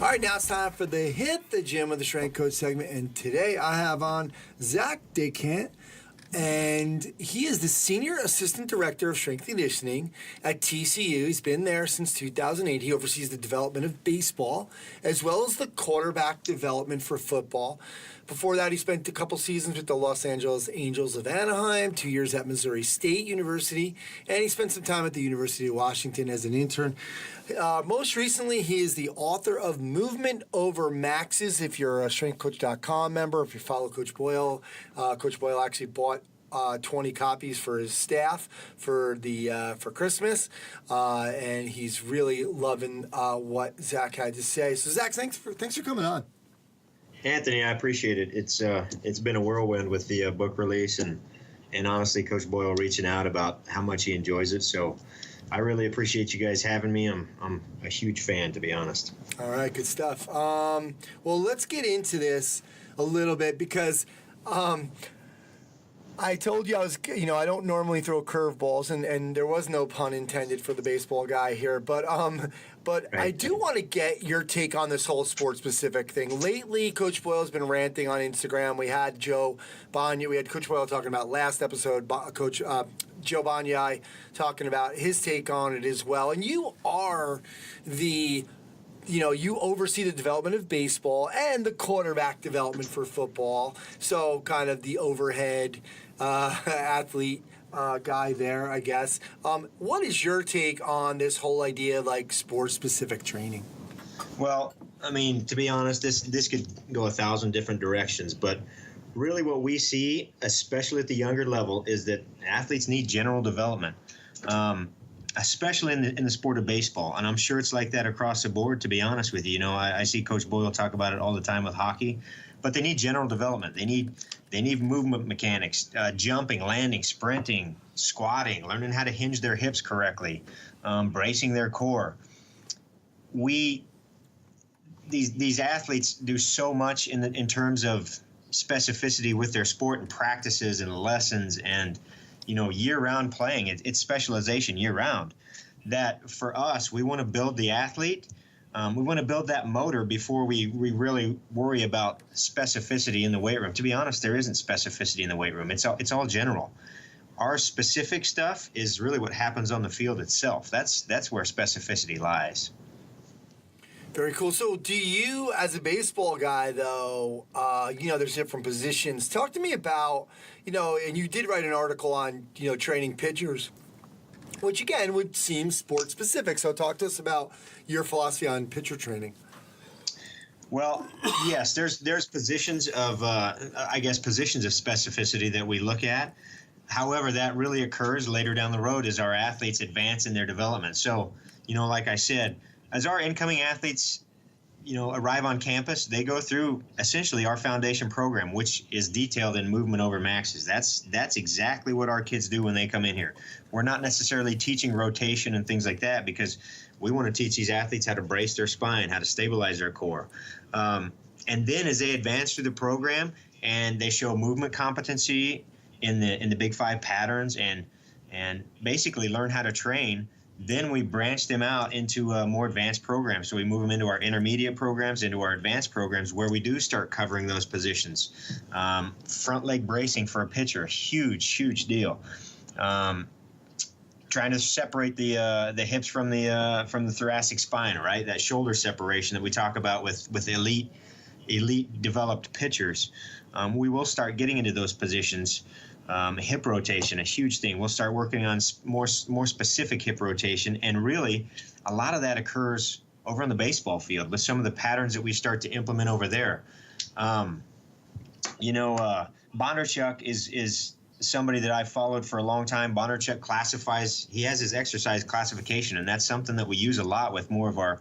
All right, now it's time for the Hit the Gym with the Strength Coach segment, and today I have on Zach Dechant, and he is the Senior Assistant Director of Strength and Conditioning at TCU. He's been there since 2008. He oversees the development of baseball as well as the quarterback development for football. Before that, he spent a couple seasons with the Los Angeles Angels of Anaheim, 2 years at Missouri State University, and he spent some time at the University of Washington as an intern. Most recently, he is the author of Movement Over Maxes. If you're a StrengthCoach.com member, if you follow Coach Boyle, Coach Boyle actually bought 20 copies for his staff for Christmas, and he's really loving what Zach had to say. So, Zach, thanks for coming on. Anthony, I appreciate it. It's been a whirlwind with the book release, and honestly, Coach Boyle reaching out about how much he enjoys it. So I really appreciate you guys having me. I'm a huge fan, to be honest. All right, good stuff. Well, let's get into this a little bit because I told you I don't normally throw curveballs, and there was no pun intended for the baseball guy here, but right. I do want to get your take on this whole sport-specific thing. Lately, Coach Boyle's been ranting on Instagram. We had Joe Banya, we had Coach Boyle talking about last episode, Coach Joe Banya talking about his take on it as well. And you are you oversee the development of baseball and the quarterback development for football. So kind of the overhead athlete guy there, I guess. What is your take on this whole idea of sport-specific training? Well, I mean, to be honest, this could go 1,000 different directions, but really what we see, especially at the younger level, is that athletes need general development. Especially in the sport of baseball. And I'm sure it's like that across the board, to be honest with you. I see Coach Boyle talk about it all the time with hockey, but they need general development. They need movement mechanics, jumping, landing, sprinting, squatting, learning how to hinge their hips correctly, bracing their core. These athletes do so much in terms of specificity with their sport and practices and lessons and year-round playing. It's specialization year-round. That for us, we want to build the athlete. We want to build that motor before we really worry about specificity in the weight room. To be honest, there isn't specificity in the weight room. It's all general. Our specific stuff is really what happens on the field itself. That's where specificity lies. Very cool. So do you, as a baseball guy, though, there's different positions. Talk to me about, and you did write an article on, training pitchers, which, again, would seem sport-specific. So talk to us about your philosophy on pitcher training. Well, yes, there's positions of, positions of specificity that we look at. However, that really occurs later down the road as our athletes advance in their development. So, like I said, as our incoming athletes, arrive on campus, they go through essentially our foundation program, which is detailed in Movement Over Maxes. That's exactly what our kids do when they come in here. We're not necessarily teaching rotation and things like that because we want to teach these athletes how to brace their spine, how to stabilize their core. And then as they advance through the program and they show movement competency in the Big Five patterns and basically learn how to train, then we branch them out into more advanced programs. So we move them into our intermediate programs, into our advanced programs, where we do start covering those positions. Front leg bracing for a pitcher, huge deal. Trying to separate the hips from the thoracic spine, right? That shoulder separation that we talk about with elite developed pitchers. We will start getting into those positions. Hip rotation, a huge thing. We'll start working on more specific hip rotation, and really a lot of that occurs over on the baseball field with some of the patterns that we start to implement over there. Bondarchuk is somebody that I followed for a long time. Bondarchuk classifies, he has his exercise classification, and that's something that we use a lot with more of our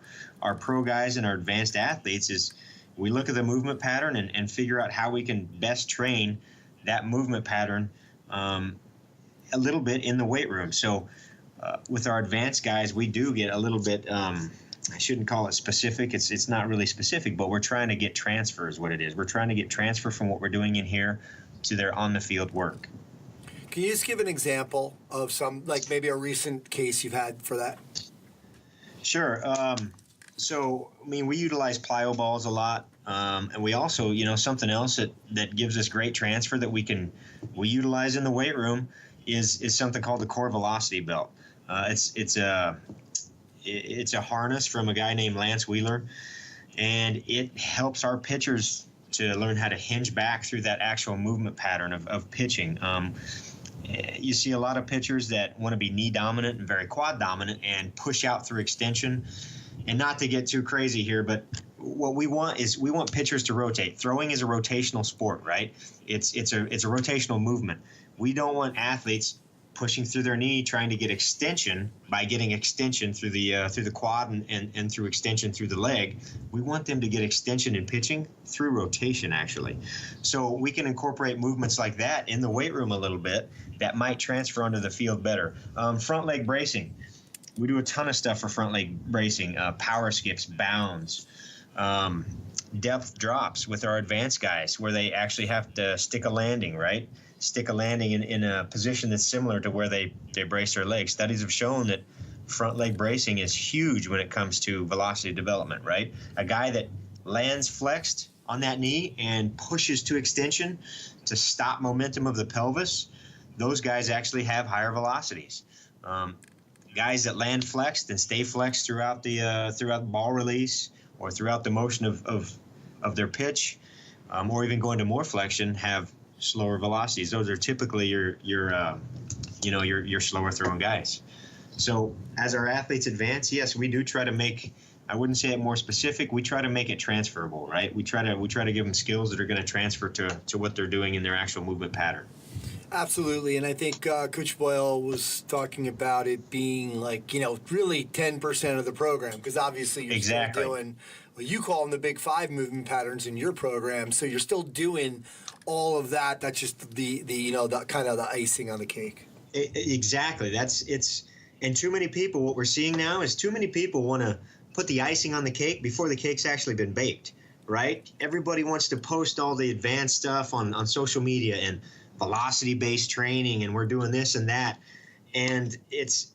pro guys and our advanced athletes is we look at the movement pattern and figure out how we can best train that movement pattern a little bit in the weight room. So with our advanced guys, we do get a little bit, I shouldn't call it specific. It's not really specific, but we're trying to get transfer is what it is. We're trying to get transfer from what we're doing in here to their on-the-field work. Can you just give an example of some, like maybe a recent case you've had for that? Sure. So, I mean, we utilize plyo balls a lot. And we also, something else that gives us great transfer that we utilize in the weight room is something called the core velocity belt. It's a harness from a guy named Lance Wheeler, and it helps our pitchers to learn how to hinge back through that actual movement pattern of pitching. You see a lot of pitchers that want to be knee dominant and very quad dominant and push out through extension. And not to get too crazy here, but what we want is we want pitchers to rotate. Throwing is a rotational sport, right? It's a rotational movement. We don't want athletes pushing through their knee, trying to get extension by getting extension through the quad and through extension through the leg. We want them to get extension in pitching through rotation, actually. So we can incorporate movements like that in the weight room a little bit that might transfer onto the field better. Front leg bracing. We do a ton of stuff for front leg bracing, power skips, bounds, depth drops with our advanced guys where they actually have to stick a landing, right? Stick a landing in a position that's similar to where they brace their legs. Studies have shown that front leg bracing is huge when it comes to velocity development, right? A guy that lands flexed on that knee and pushes to extension to stop momentum of the pelvis, those guys actually have higher velocities. Guys that land flexed and stay flexed throughout the ball release or throughout the motion of their pitch, or even going to more flexion, have slower velocities. Those are typically your slower throwing guys. So as our athletes advance, yes, we do try to make, I wouldn't say it more specific, we try to make it transferable, right? We try to give them skills that are going to transfer to what they're doing in their actual movement pattern. Absolutely, and I think Coach Boyle was talking about it being really 10% of the program, because obviously you're still doing what you call them the big five movement patterns in your program, so you're still doing all of that. That's just the kind of the icing on the cake. Exactly. And too many people, what we're seeing now is too many people want to put the icing on the cake before the cake's actually been baked, right? Everybody wants to post all the advanced stuff on social media and velocity-based training, and we're doing this and that. And it's,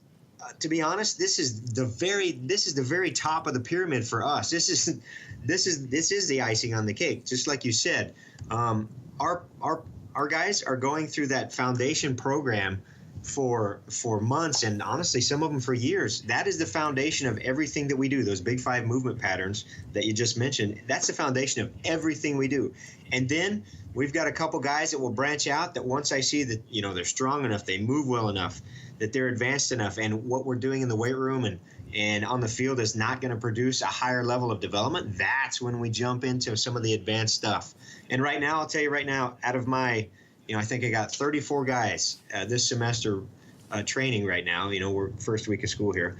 to be honest, this is the very top of the pyramid for us. This is the icing on the cake, just like you said. Our guys are going through that foundation program for months, and honestly, some of them for years. That is the foundation of everything that we do. Those big five movement patterns that you just mentioned, that's the foundation of everything we do. And then we've got a couple guys that will branch out that once I see that, they're strong enough, they move well enough, that they're advanced enough, and what we're doing in the weight room and on the field is not going to produce a higher level of development, that's when we jump into some of the advanced stuff. And right now, I'll tell you right now, out of my, I think I got 34 guys this semester training right now. We're first week of school here.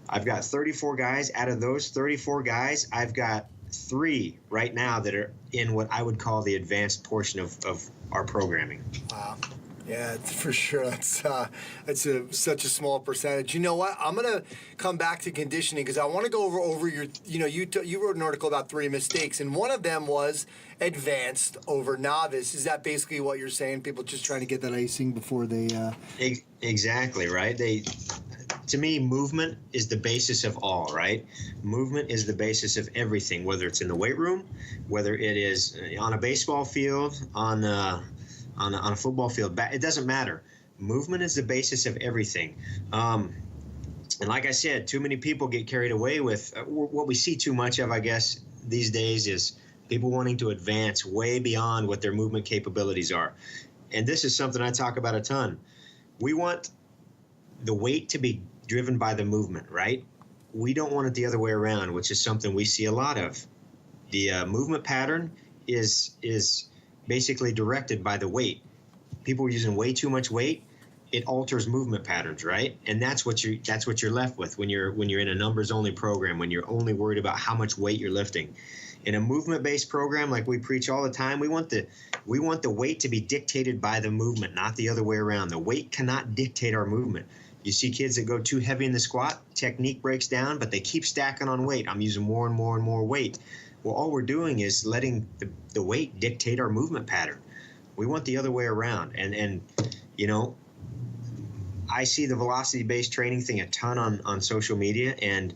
I've got 34 guys. Out of those 34 guys, I've got 3 right now that are in what I would call the advanced portion of our programming. Wow. Yeah, for sure. That's such a small percentage. You know what? I'm going to come back to conditioning because I want to go over your, you wrote an article about 3 mistakes, and one of them was advanced over novice. Is that basically what you're saying? People just trying to get that icing before they... Exactly, right? To me, movement is the basis of all, right? Movement is the basis of everything, whether it's in the weight room, whether it is on a baseball field, on a football field. It doesn't matter. Movement is the basis of everything. And like I said, too many people get carried away with what we see too much of, I guess, these days is people wanting to advance way beyond what their movement capabilities are. And this is something I talk about a ton. We want the weight to be driven by the movement, right? We don't want it the other way around, which is something we see a lot of. The movement pattern is basically directed by the weight. people are using way too much weight, it alters movement patterns, right? And that's what you're left with when you're in a numbers only program, when you're only worried about how much weight you're lifting. In a movement-based program, like we preach all the time, we want the weight to be dictated by the movement, not the other way around. The weight cannot dictate our movement. You see kids that go too heavy in the squat, technique breaks down, but they keep stacking on weight. I'm using more and more and more weight. Well, all we're doing is letting the weight dictate our movement pattern. We want the other way around. And you know, I see the velocity-based training thing a ton on social media, and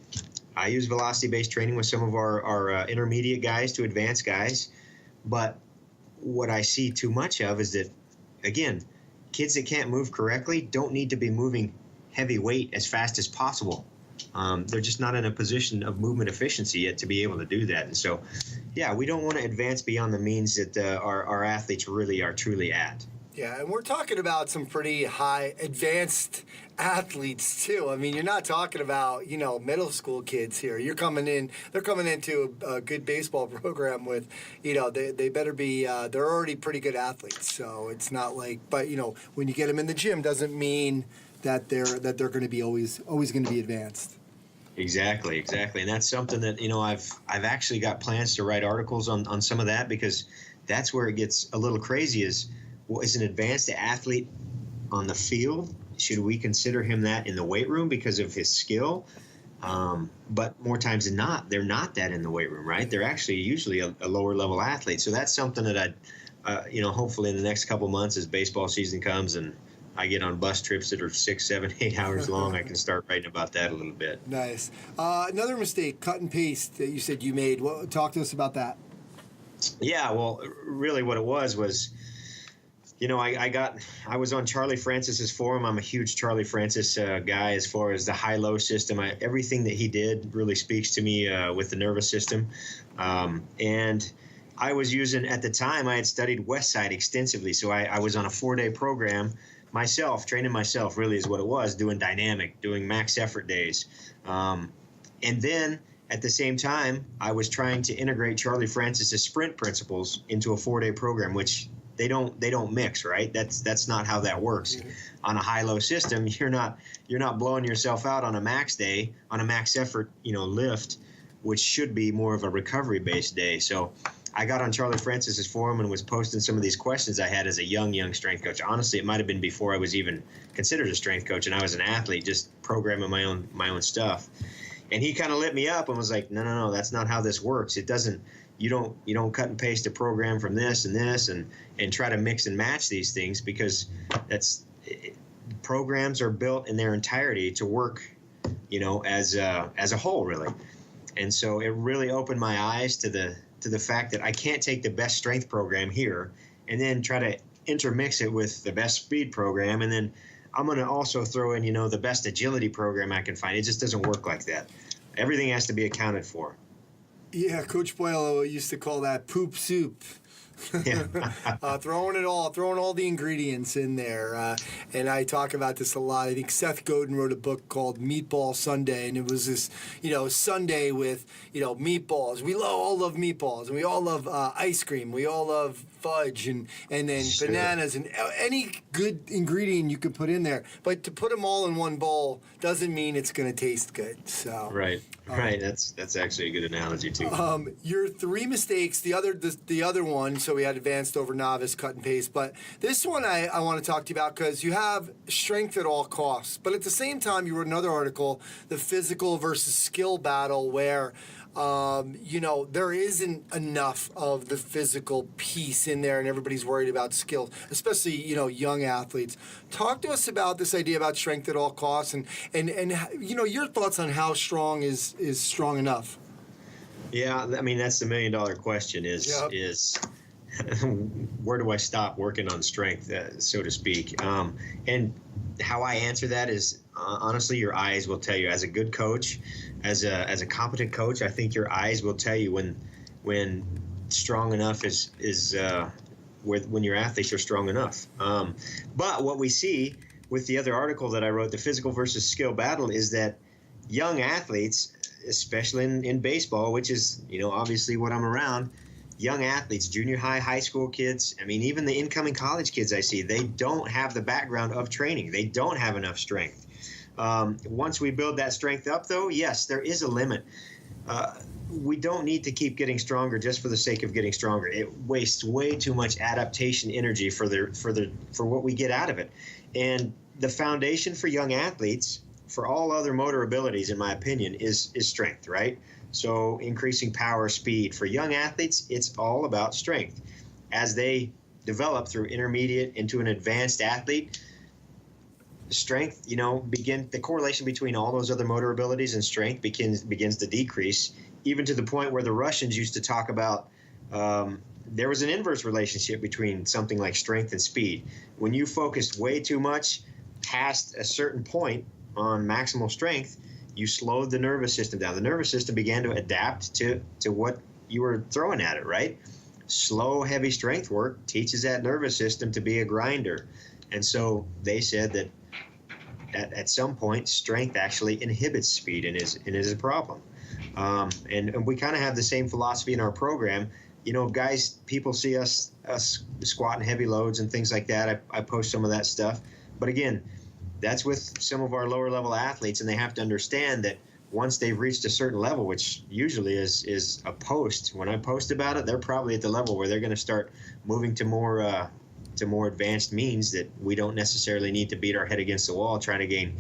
I use velocity-based training with some of our intermediate guys to advanced guys. But what I see too much of is that, again, kids that can't move correctly don't need to be moving heavy weight as fast as possible. They're just not in a position of movement efficiency yet to be able to do that. And so, yeah, we don't want to advance beyond the means that our athletes really are truly at. Yeah, and we're talking about some pretty high advanced athletes too. I mean, you're not talking about, you know, middle school kids here. They're coming into a good baseball program with, you know, they better be, they're already pretty good athletes. So it's not like, but you know, when you get them in the gym doesn't mean that they're going to be always going to be advanced. Exactly. And that's something that, you know, I've actually got plans to write articles on some of that, because that's where it gets a little crazy is, well, is an advanced athlete on the field? Should we consider him that in the weight room because of his skill? But more times than not, they're not that in the weight room, right? They're actually usually a lower level athlete. So that's something that you know, hopefully in the next couple months as baseball season comes and I get on bus trips that are 6, 7, 8 hours long, I can start writing about that a little bit. Nice. Another mistake, cut and paste that you said you made. Well, talk to us about that. Yeah, well, really what it was, you know, I was on Charlie Francis's forum. I'm a huge Charlie Francis guy as far as the high-low system. Everything that he did really speaks to me with the nervous system. And I was using, at the time, I had studied Westside extensively. So I was on a 4-day program myself, training myself really is what it was, doing dynamic, doing max effort days. And then at the same time, I was trying to integrate Charlie Francis's sprint principles into a 4-day program, which they don't mix, right? That's not how that works. Mm-hmm. On a high-low system, you're not blowing yourself out on a max day, on a max effort, you know, lift, which should be more of a recovery-based day. So I got on Charlie Francis's forum and was posting some of these questions I had as a young strength coach. Honestly, it might have been before I was even considered a strength coach, and I was an athlete, just programming my own stuff. And he kind of lit me up and was like, no, that's not how this works. It doesn't. You don't cut and paste a program from this and try to mix and match these things, because programs are built in their entirety to work, you know, as a whole, really. And so it really opened my eyes to the fact that I can't take the best strength program here and then try to intermix it with the best speed program, and then I'm going to also throw in, you know, the best agility program I can find. It just doesn't work like that. Everything has to be accounted for. Yeah, Coach Boyle used to call that poop soup. Yeah. Throwing all the ingredients in there. And I talk about this a lot. I think Seth Godin wrote a book called Meatball Sunday, and it was this, you know, Sunday with, you know, meatballs. We all love meatballs, and we all love ice cream. We all love fudge and then sure, bananas and any good ingredient you can put in there. But to put them all in one bowl doesn't mean it's going to taste good. So right. That's actually a good analogy too. Your 3 mistakes. The other one. So we had advanced over novice, cut and paste. But this one I want to talk to you about, because you have strength at all costs. But at the same time, you wrote another article, the physical versus skill battle, where you know, there isn't enough of the physical piece in there, and everybody's worried about skills, especially, you know, young athletes. Talk to us about this idea about strength at all costs, and you know, your thoughts on how strong is strong enough. Yeah, I mean, that's the $1 million question is where do I stop working on strength, so to speak? And how I answer that is, honestly, your eyes will tell you. As a good coach, as a competent coach, I think your eyes will tell you when strong enough is when your athletes are strong enough. But what we see with the other article that I wrote, the physical versus skill battle, is that young athletes, especially in baseball, which is, you know, obviously what I'm around, young athletes, junior high school kids, I mean, even the incoming college kids I see, they don't have the background of training. They don't have enough strength. Once we build that strength up, though, yes, there is a limit. We don't need to keep getting stronger just for the sake of getting stronger. It wastes way too much adaptation energy for what we get out of it. And the foundation for young athletes, for all other motor abilities, in my opinion, is strength, right? So increasing power, speed. For young athletes, it's all about strength. As they develop through intermediate into an advanced athlete, strength, the correlation between all those other motor abilities and strength begins to decrease, even to the point where the Russians used to talk about there was an inverse relationship between something like strength and speed. When you focused way too much past a certain point on maximal strength, you slowed the nervous system down. The nervous system began to adapt to what you were throwing at it, right? Slow, heavy strength work teaches that nervous system to be a grinder. And so they said that at some point, strength actually inhibits speed and is a problem. And we kind of have the same philosophy in our program. Guys, people see us squatting heavy loads and things like that. I post some of that stuff. But again, that's with some of our lower level athletes, and they have to understand that once they've reached a certain level, which usually is a post, when I post about it, they're probably at the level where they're going to start moving to more advanced means that we don't necessarily need to beat our head against the wall trying to gain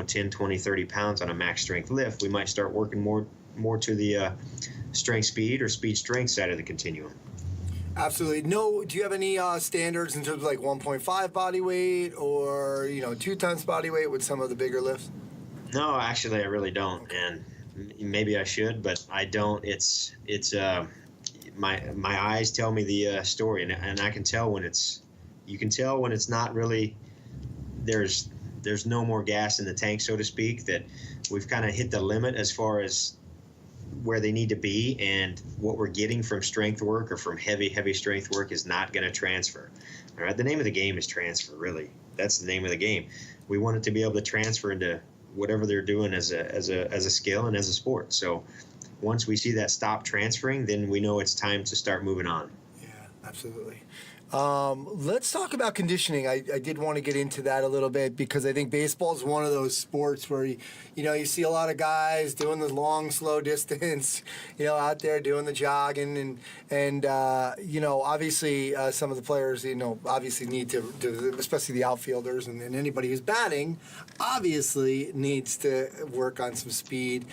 10, 20, 30 pounds on a max strength lift. We might start working more to the strength speed or speed strength side of the continuum. Absolutely. No, do you have any standards in terms of like 1.5 body weight or 2 tons body weight with some of the bigger lifts? No, actually, I really don't, and maybe I should, but I don't. It's my eyes tell me the story, and I can tell when you can tell when it's not really there's no more gas in the tank, so to speak, that we've kind of hit the limit as far as where they need to be, and what we're getting from strength work or from heavy strength work is not going to transfer. All right, the name of the game is transfer, really. That's the name of the game. We want it to be able to transfer into whatever they're doing as a skill and as a sport. So once we see that stop transferring, then we know it's time to start moving on. Yeah, absolutely. Let's talk about conditioning. I did want to get into that a little bit because I think baseball is one of those sports where you see a lot of guys doing the long, slow distance, out there doing the jogging, and obviously some of the players, obviously need to, especially the outfielders and anybody who's batting, obviously needs to work on some speed.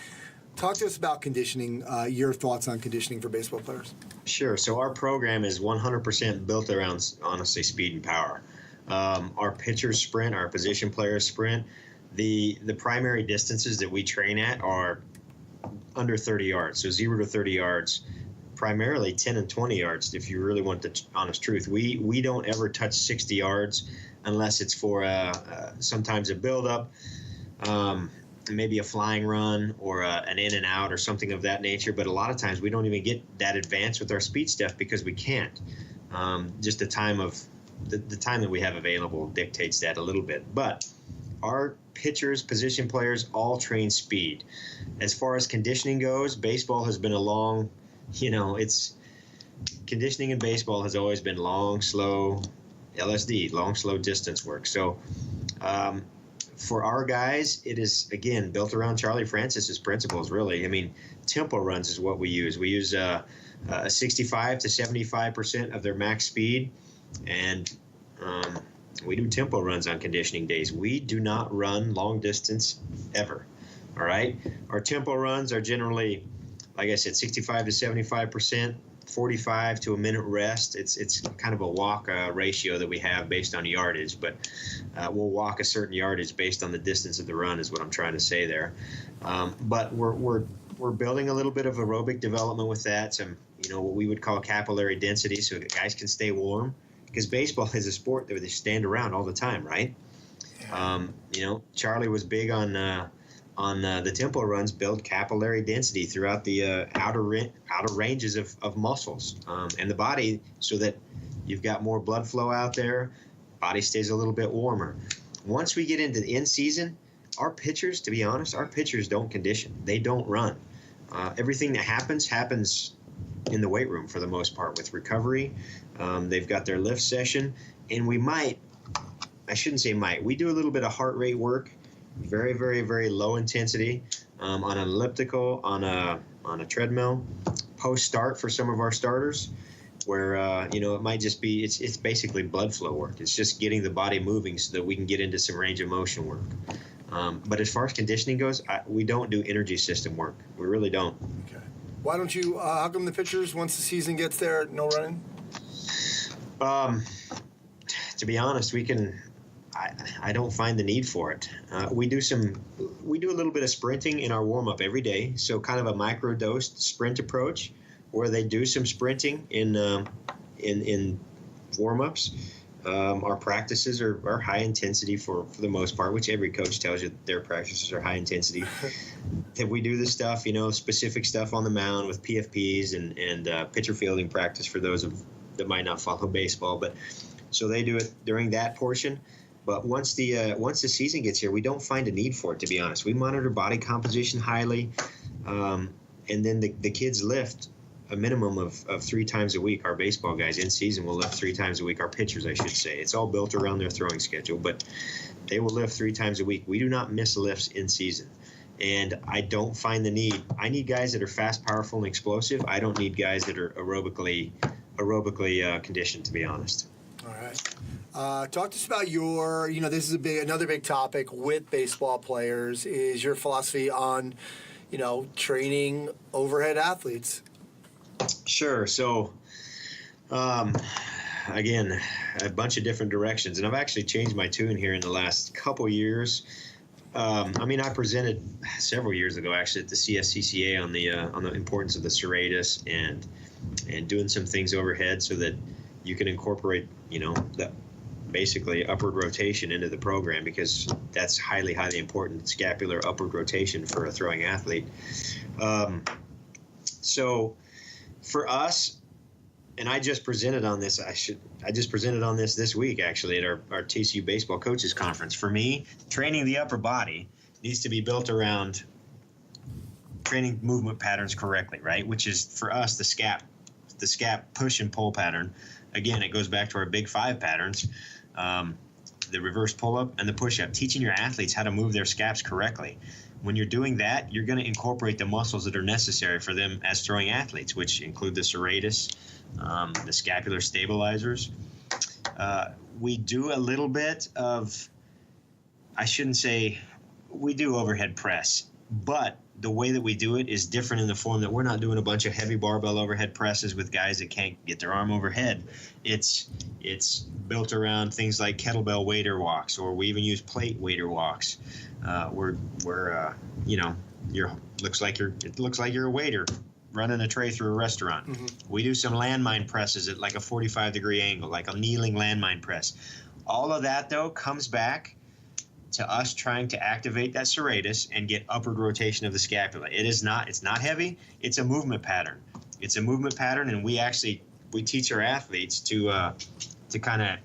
Talk to us about conditioning, your thoughts on conditioning for baseball players. Sure. So our program is 100% built around, honestly, speed and power. Our pitchers sprint, our position players sprint. The primary distances that we train at are under 30 yards, so 0 to 30 yards, primarily 10 and 20 yards, if you really want the honest truth. We don't ever touch 60 yards unless it's for sometimes a buildup, maybe a flying run or an in and out or something of that nature. But a lot of times we don't even get that advanced with our speed stuff because we can't. Just the time that we have available dictates that a little bit. But our pitchers, position players, all train speed. As far as conditioning goes, baseball has been conditioning in baseball has always been long, slow LSD, long, slow distance work. So, for our guys, it is, again, built around Charlie Francis's principles, really. I mean, tempo runs is what we use. We use 65 to 75% of their max speed, and we do tempo runs on conditioning days. We do not run long distance ever, all right? Our tempo runs are generally, like I said, 65 to 75%. 45 to a minute rest. It's kind of a walk ratio that we have based on yardage, but we'll walk a certain yardage based on the distance of the run is what I'm trying to say there. But we're building a little bit of aerobic development with that, some what we would call capillary density, so that guys can stay warm, because baseball is a sport that they stand around all the time, right? Charlie was big on the tempo runs, build capillary density throughout the outer ranges of muscles and the body, so that you've got more blood flow out there, body stays a little bit warmer. Once we get into the in season, our pitchers, to be honest, don't condition. They don't run. Everything that happens in the weight room for the most part with recovery. They've got their lift session, and we do a little bit of heart rate work, very, very, very low intensity, on an elliptical, on a treadmill, post start for some of our starters, where it might just be it's basically blood flow work. It's just getting the body moving so that we can get into some range of motion work. But as far as conditioning goes, we don't do energy system work. We really don't. Okay. Why don't you? How come the pitchers, once the season gets there, no running? To be honest, I don't find the need for it. We do a little bit of sprinting in our warm up every day, so kind of a micro-dosed sprint approach, where they do some sprinting in warm ups. Our practices are high intensity for the most part, which every coach tells you their practices are high intensity. That we do the stuff, specific stuff on the mound with PFPs and pitcher fielding practice for those that might not follow baseball. But so they do it during that portion. But once the season gets here, we don't find a need for it, to be honest. We monitor body composition highly, and then the kids lift a minimum of 3 times a week. Our baseball guys in season will lift 3 times a week. Our pitchers, I should say. It's all built around their throwing schedule, but they will lift 3 times a week. We do not miss lifts in season, and I don't find the need. I need guys that are fast, powerful, and explosive. I don't need guys that are aerobically conditioned, to be honest. All right. Talk to us about your, this is another big topic with baseball players, is your philosophy on, training overhead athletes. Sure. So, again, a bunch of different directions, and I've actually changed my tune here in the last couple years. I presented several years ago, actually, at the CSCCA on the importance of the serratus and doing some things overhead so that you can incorporate, the basically upward rotation into the program, because that's highly, highly important, scapular upward rotation for a throwing athlete. So for us, and I just presented on this, I just presented on this week, actually, at our TCU Baseball Coaches Conference. For me, training the upper body needs to be built around training movement patterns correctly, right? Which is, for us, the scap push and pull pattern. Again, it goes back to our big 5 patterns, the reverse pull-up and the push-up, teaching your athletes how to move their scaps correctly. When you're doing that, you're going to incorporate the muscles that are necessary for them as throwing athletes, which include the serratus, the scapular stabilizers. We do a little bit of, I shouldn't say, we do overhead press, but the way that we do it is different in the form that we're not doing a bunch of heavy barbell overhead presses with guys that can't get their arm overhead. It's built around things like kettlebell waiter walks, or we even use plate waiter walks. It looks like you're a waiter running a tray through a restaurant. Mm-hmm. We do some landmine presses at like a 45-degree angle, like a kneeling landmine press. All of that, though, comes back to us trying to activate that serratus and get upward rotation of the scapula. It's not heavy. It's a movement pattern. And we teach our athletes to kind of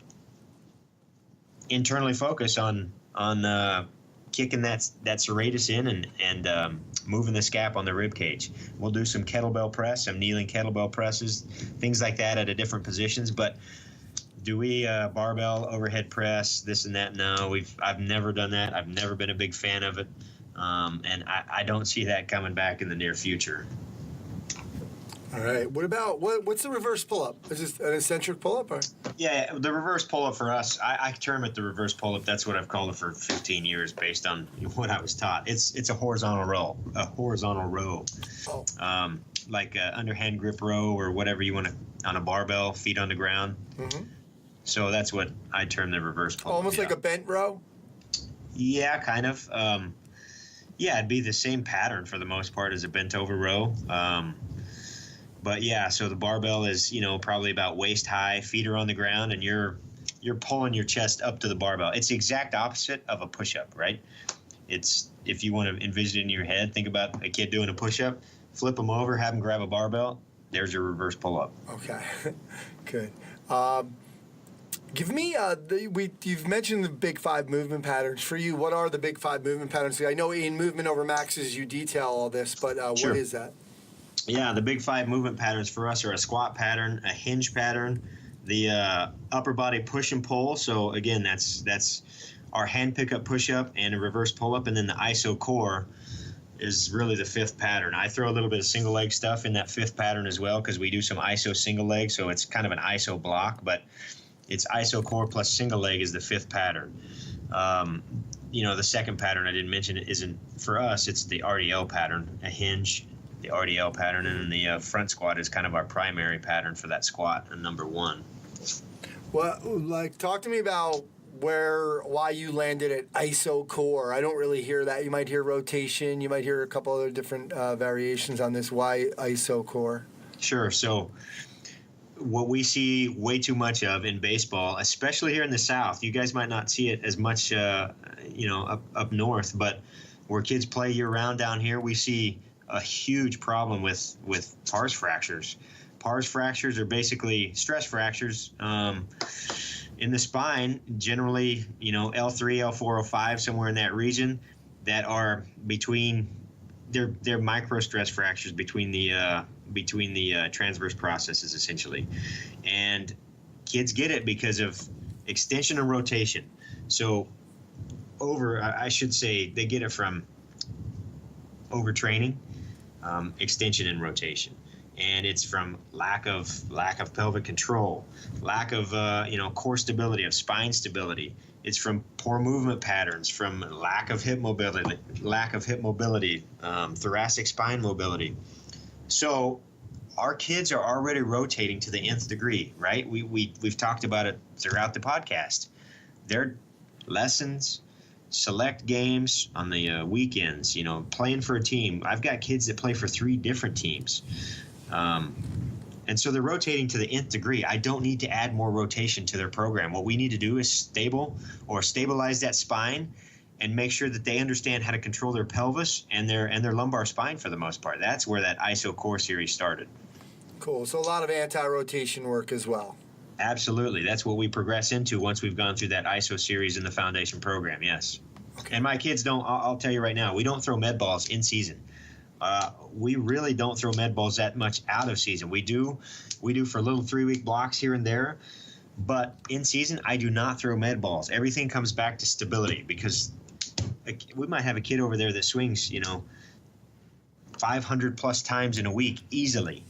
internally focus on kicking that serratus in and moving the scap on the rib cage. We'll do some kettlebell press, some kneeling kettlebell presses, things like that at a different positions. But do we barbell overhead press, this and that? No, I've never done that. I've never been a big fan of it, and I don't see that coming back in the near future. All right. What's the reverse pull-up? Is this an eccentric pull-up? Or? Yeah, the reverse pull-up for us, I term it the reverse pull-up. That's what I've called it for 15 years based on what I was taught. It's a horizontal row. Oh. Like a underhand grip row or whatever you want to, on a barbell, feet on the ground. Mm-hmm. So that's what I term the reverse pull-up. Almost like a bent row? Yeah, kind of. It'd be the same pattern for the most part as a bent over row. But yeah, so the barbell is, probably about waist high, feet are on the ground, and you're pulling your chest up to the barbell. It's the exact opposite of a push-up, right? It's, if you want to envision it in your head, think about a kid doing a push-up, flip them over, have them grab a barbell. There's your reverse pull-up. Okay, good. Give me you've mentioned the big 5 movement patterns. For you, what are the big 5 movement patterns? I know in Movement Over Maxes you detail all this, but Sure. What is that? Yeah, the big 5 movement patterns for us are a squat pattern, a hinge pattern, the upper body push and pull. So again, that's our hand pickup push-up and a reverse pull-up, and then the iso core is really the 5th pattern. I throw a little bit of single leg stuff in that 5th pattern as well because we do some iso single leg, so it's kind of an iso block, but it's iso core plus single leg is the 5th pattern. The second pattern I didn't mention isn't for us. It's the RDL pattern, a hinge, the RDL pattern, and then the front squat is kind of our primary pattern for that squat, and number 1. Well, talk to me about why you landed at iso core. I don't really hear that. You might hear rotation. You might hear a couple other different variations on this. Why iso core? Sure. So what we see way too much of in baseball, especially here in the South, you guys might not see it as much, up north, but where kids play year round down here, we see a huge problem with pars fractures. Pars fractures are basically stress fractures in the spine, generally, L3, L4, L5, somewhere in that region, that are between, they're micro stress fractures between the transverse processes, essentially. And kids get it because of extension and rotation. So I should say they get it from overtraining, extension and rotation. And it's from lack of pelvic control, lack of core stability, of spine stability. It's from poor movement patterns, from lack of hip mobility, thoracic spine mobility. So our kids are already rotating to the nth degree, right? We've talked about it throughout the podcast. Their lessons, select games on the weekends, playing for a team. I've got kids that play for 3 different teams. And so they're rotating to the nth degree. I don't need to add more rotation to their program. What we need to do is stabilize that spine and make sure that they understand how to control their pelvis and their lumbar spine for the most part. That's where that iso core series started. Cool. So a lot of anti-rotation work as well. Absolutely. That's what we progress into once we've gone through that ISO series in the foundation program, yes. Okay. And my kids I'll tell you right now, we don't throw med balls in season. We really don't throw med balls that much out of season. We do for little 3-week blocks here and there, but in season, I do not throw med balls. Everything comes back to stability, because we might have a kid over there that swings, 500 plus times in a week easily.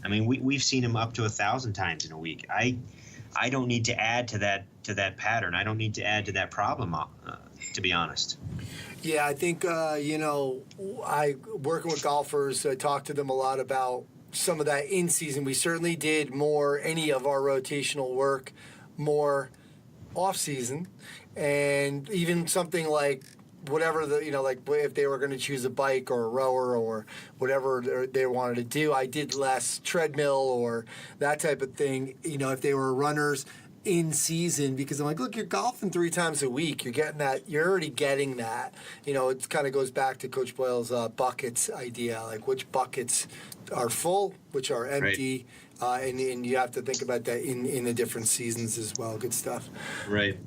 I mean, we've seen him up to 1,000 times in a week. I don't need to add to that pattern. I don't need to add to that problem, to be honest. Yeah, I think, I working with golfers, I talk to them a lot about some of that in season. We certainly did any of our rotational work more off season, and even something like whatever if they were going to choose a bike or a rower or whatever they wanted to do, I did less treadmill or that type of thing. If they were runners in season, because I'm like, look, you're golfing 3 times a week. You're getting that. You're already getting that. It kind of goes back to Coach Boyle's buckets idea, like which buckets are full, which are empty, right. And you have to think about that in the different seasons as well. Good stuff. Right.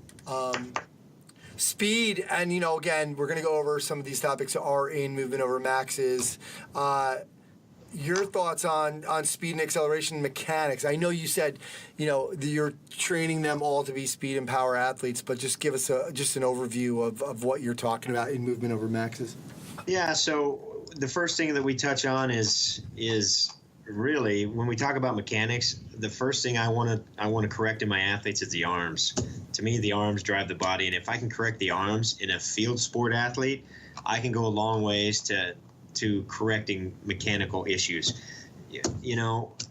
Speed, and again, we're going to go over some of these topics that are in Movement Over Maxes. Your thoughts on speed and acceleration mechanics. I know you said, you're training them all to be speed and power athletes, but just give us just an overview of what you're talking about in Movement Over Maxes. Yeah, so the first thing that we touch on is really, when we talk about mechanics, the first thing I want to correct in my athletes is the arms. To me, the arms drive the body, and if I can correct the arms in a field sport athlete, I can go a long ways to correcting mechanical issues.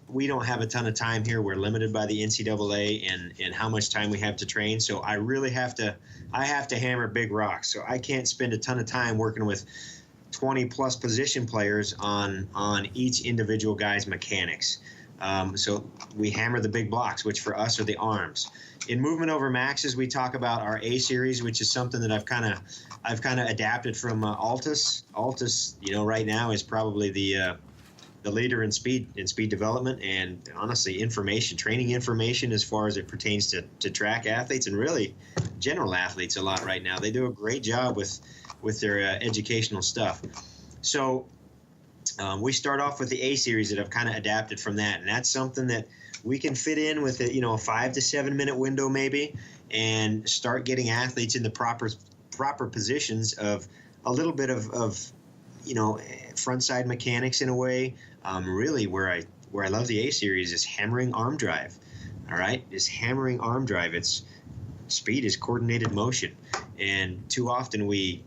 We don't have a ton of time here. We're limited by the NCAA and how much time we have to train. So I really have to hammer big rocks. So I can't spend a ton of time working with 20 plus position players on each individual guy's mechanics. So we hammer the big blocks, which for us are the arms. In Movement Over Maxes, we talk about our A series, which is something that I've kind of adapted from Altus. Altus, right now is probably the leader in speed development and honestly training information as far as it pertains to track athletes and really general athletes a lot right now. They do a great job with their educational stuff. So We start off with the A series that have kind of adapted from that, and that's something that we can fit in with a 5 to 7 minute window maybe, and start getting athletes in the proper positions of a little bit of front side mechanics in a way. Really, where I love the A series is hammering arm drive. All right, is hammering arm drive. It's speed is coordinated motion, and too often we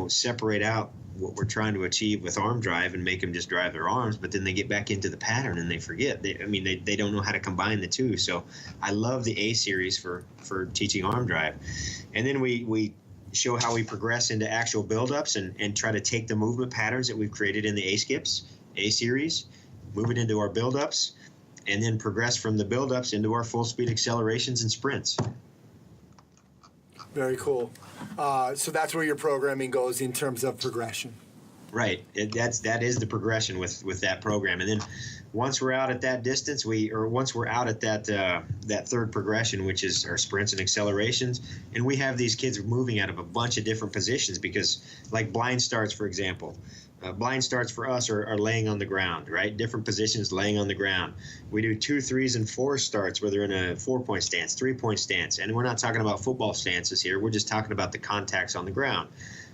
separate out what we're trying to achieve with arm drive and make them just drive their arms, but then they get back into the pattern and they forget. They don't know how to combine the two. So I love the A series for teaching arm drive. And then we show how we progress into actual build-ups and try to take the movement patterns that we've created in the A skips, A series, move it into our build-ups, and then progress from the build-ups into our full speed accelerations and sprints. Very cool. So that's where your programming goes in terms of progression. Right. That is the progression with that program. And then once we're out at that distance, once we're out at that third progression, which is our sprints and accelerations, and we have these kids moving out of a bunch of different positions because, like blind starts, for example. Blind starts for us are laying on the ground, right? Different positions laying on the ground. We do 2, 3s, and 4 starts where they're in a 4-point stance, 3-point stance. And we're not talking about football stances here. We're just talking about the contacts on the ground.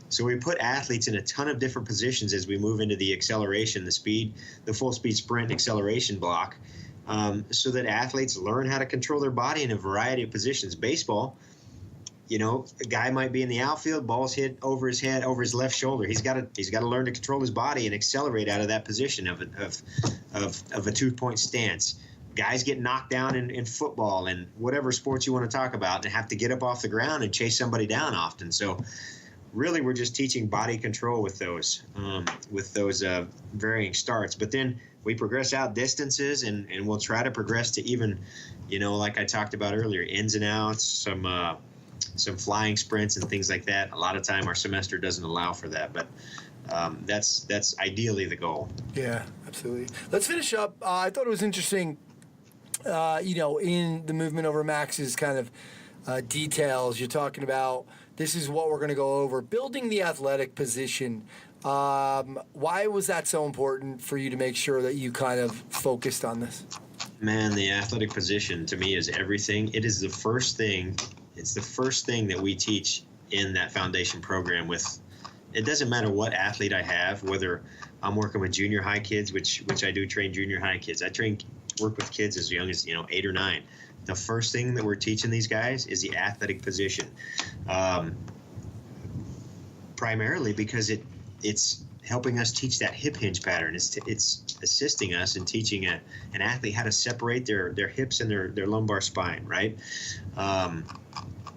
So we put athletes in a ton of different positions as we move into the acceleration, the speed, the full speed sprint acceleration block, so that athletes learn how to control their body in a variety of positions. Baseball, a guy might be in the outfield, ball's hit over his head, over his left shoulder. He's got to learn to control his body and accelerate out of that position of a 2-point stance. Guys get knocked down in football and whatever sports you want to talk about and have to get up off the ground and chase somebody down often. So really we're just teaching body control with those varying starts. But then we progress out distances and we'll try to progress to even, like I talked about earlier, ins and outs, some flying sprints and things like that. A lot of time our semester doesn't allow for that, but that's ideally the goal. Yeah, absolutely. Let's finish up. I thought it was interesting, in the movement over max's kind of details, you're talking about this is what we're going to go over. Building the athletic position. Why was that so important for you to make sure that you kind of focused on this? Man, the athletic position to me is everything. It is the first thing. It's the first thing that we teach in that foundation program. It doesn't matter what athlete I have, whether I'm working with junior high kids, which I do train junior high kids. I work with kids as young as 8 or 9. The first thing that we're teaching these guys is the athletic position, primarily because it's helping us teach that hip hinge pattern. It's assisting us in teaching an athlete how to separate their hips and their lumbar spine, right?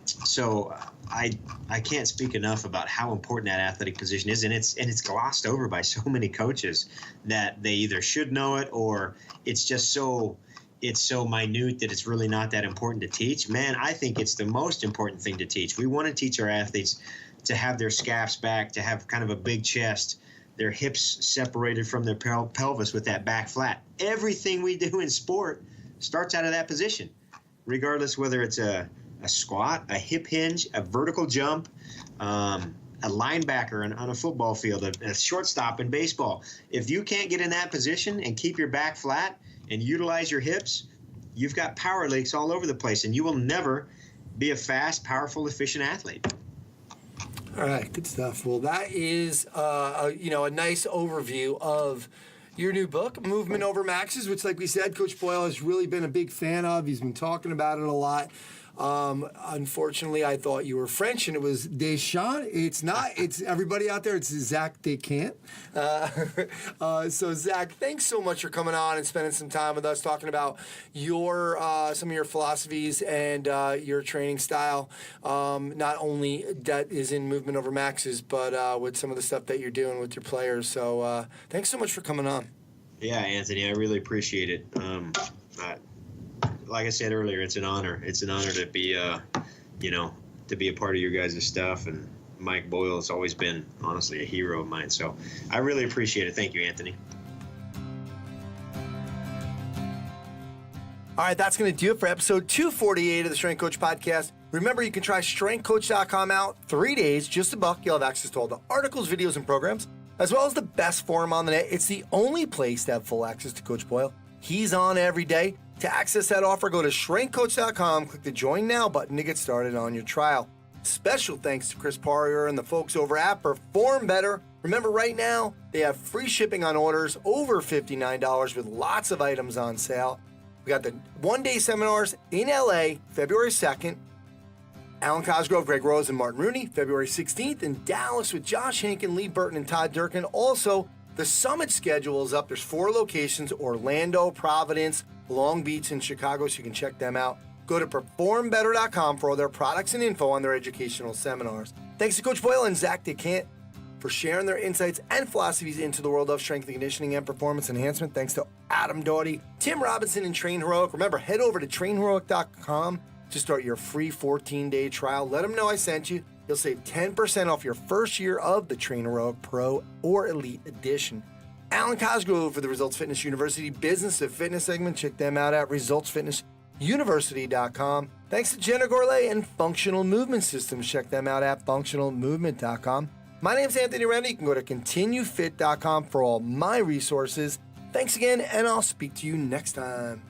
So I can't speak enough about how important that athletic position is, and it's glossed over by so many coaches that they either should know it or it's just so minute that it's really not that important to teach. Man, I think it's the most important thing to teach. We want to teach our athletes to have their scaps back, to have kind of a big chest, their hips separated from their pelvis with that back flat. Everything we do in sport starts out of that position, regardless whether it's a squat, a hip hinge, a vertical jump, a linebacker on a football field, a shortstop in baseball. If you can't get in that position and keep your back flat and utilize your hips, you've got power leaks all over the place, and you will never be a fast, powerful, efficient athlete. All right, good stuff. Well, that is a nice overview of your new book, Movement Over Maxes, which, like we said, Coach Boyle has really been a big fan of. He's been talking about it a lot. Unfortunately, I thought you were French, and it was Dechant. It's not. It's everybody out there. It's Zach Dechant. So, Zach, thanks so much for coming on and spending some time with us, talking about some of your philosophies and your training style. Not only that is in Movement Over Maxes, but with some of the stuff that you're doing with your players. So, thanks so much for coming on. Yeah, Anthony, I really appreciate it. Like I said earlier, it's an honor. It's an honor to be, to be a part of your guys' stuff. And Mike Boyle has always been, honestly, a hero of mine. So I really appreciate it. Thank you, Anthony. All right, that's going to do it for episode 248 of the Strength Coach Podcast. Remember, you can try strengthcoach.com out 3 days, just $1. You'll have access to all the articles, videos, and programs. as well as the best forum on the net. It's the only place to have full access to Coach Boyle. He's on every day. To access that offer, go to shrinkcoach.com, click the Join Now button to get started on your trial. Special thanks to Chris Poirier and the folks over at Perform Better. Remember, right now, they have free shipping on orders over $59 with lots of items on sale. We got the one-day seminars in LA, February 2nd. Alan Cosgrove, Greg Rose, and Martin Rooney, February 16th. In Dallas with Josh Hankin, Lee Burton, and Todd Durkin. Also, the summit schedule is up. There's 4 locations: Orlando, Providence, Long Beach, and Chicago, so you can check them out. Go to performbetter.com for all their products and info on their educational seminars. Thanks to Coach Boyle and Zach Dechant for sharing their insights and philosophies into the world of strength and conditioning and performance enhancement. Thanks to Adam Doughty, Tim Robinson, and Train Heroic. Remember, head over to trainheroic.com to start your free 14-day trial. Let them know I sent you. You'll save 10% off your first year of the Train Heroic Pro or Elite Edition. Alan Cosgrove for the Results Fitness University Business of Fitness segment. Check them out at resultsfitnessuniversity.com. Thanks to Jenna Gourlay and Functional Movement Systems. Check them out at functionalmovement.com. My name's Anthony Renda. You can go to continuefit.com for all my resources. Thanks again, and I'll speak to you next time.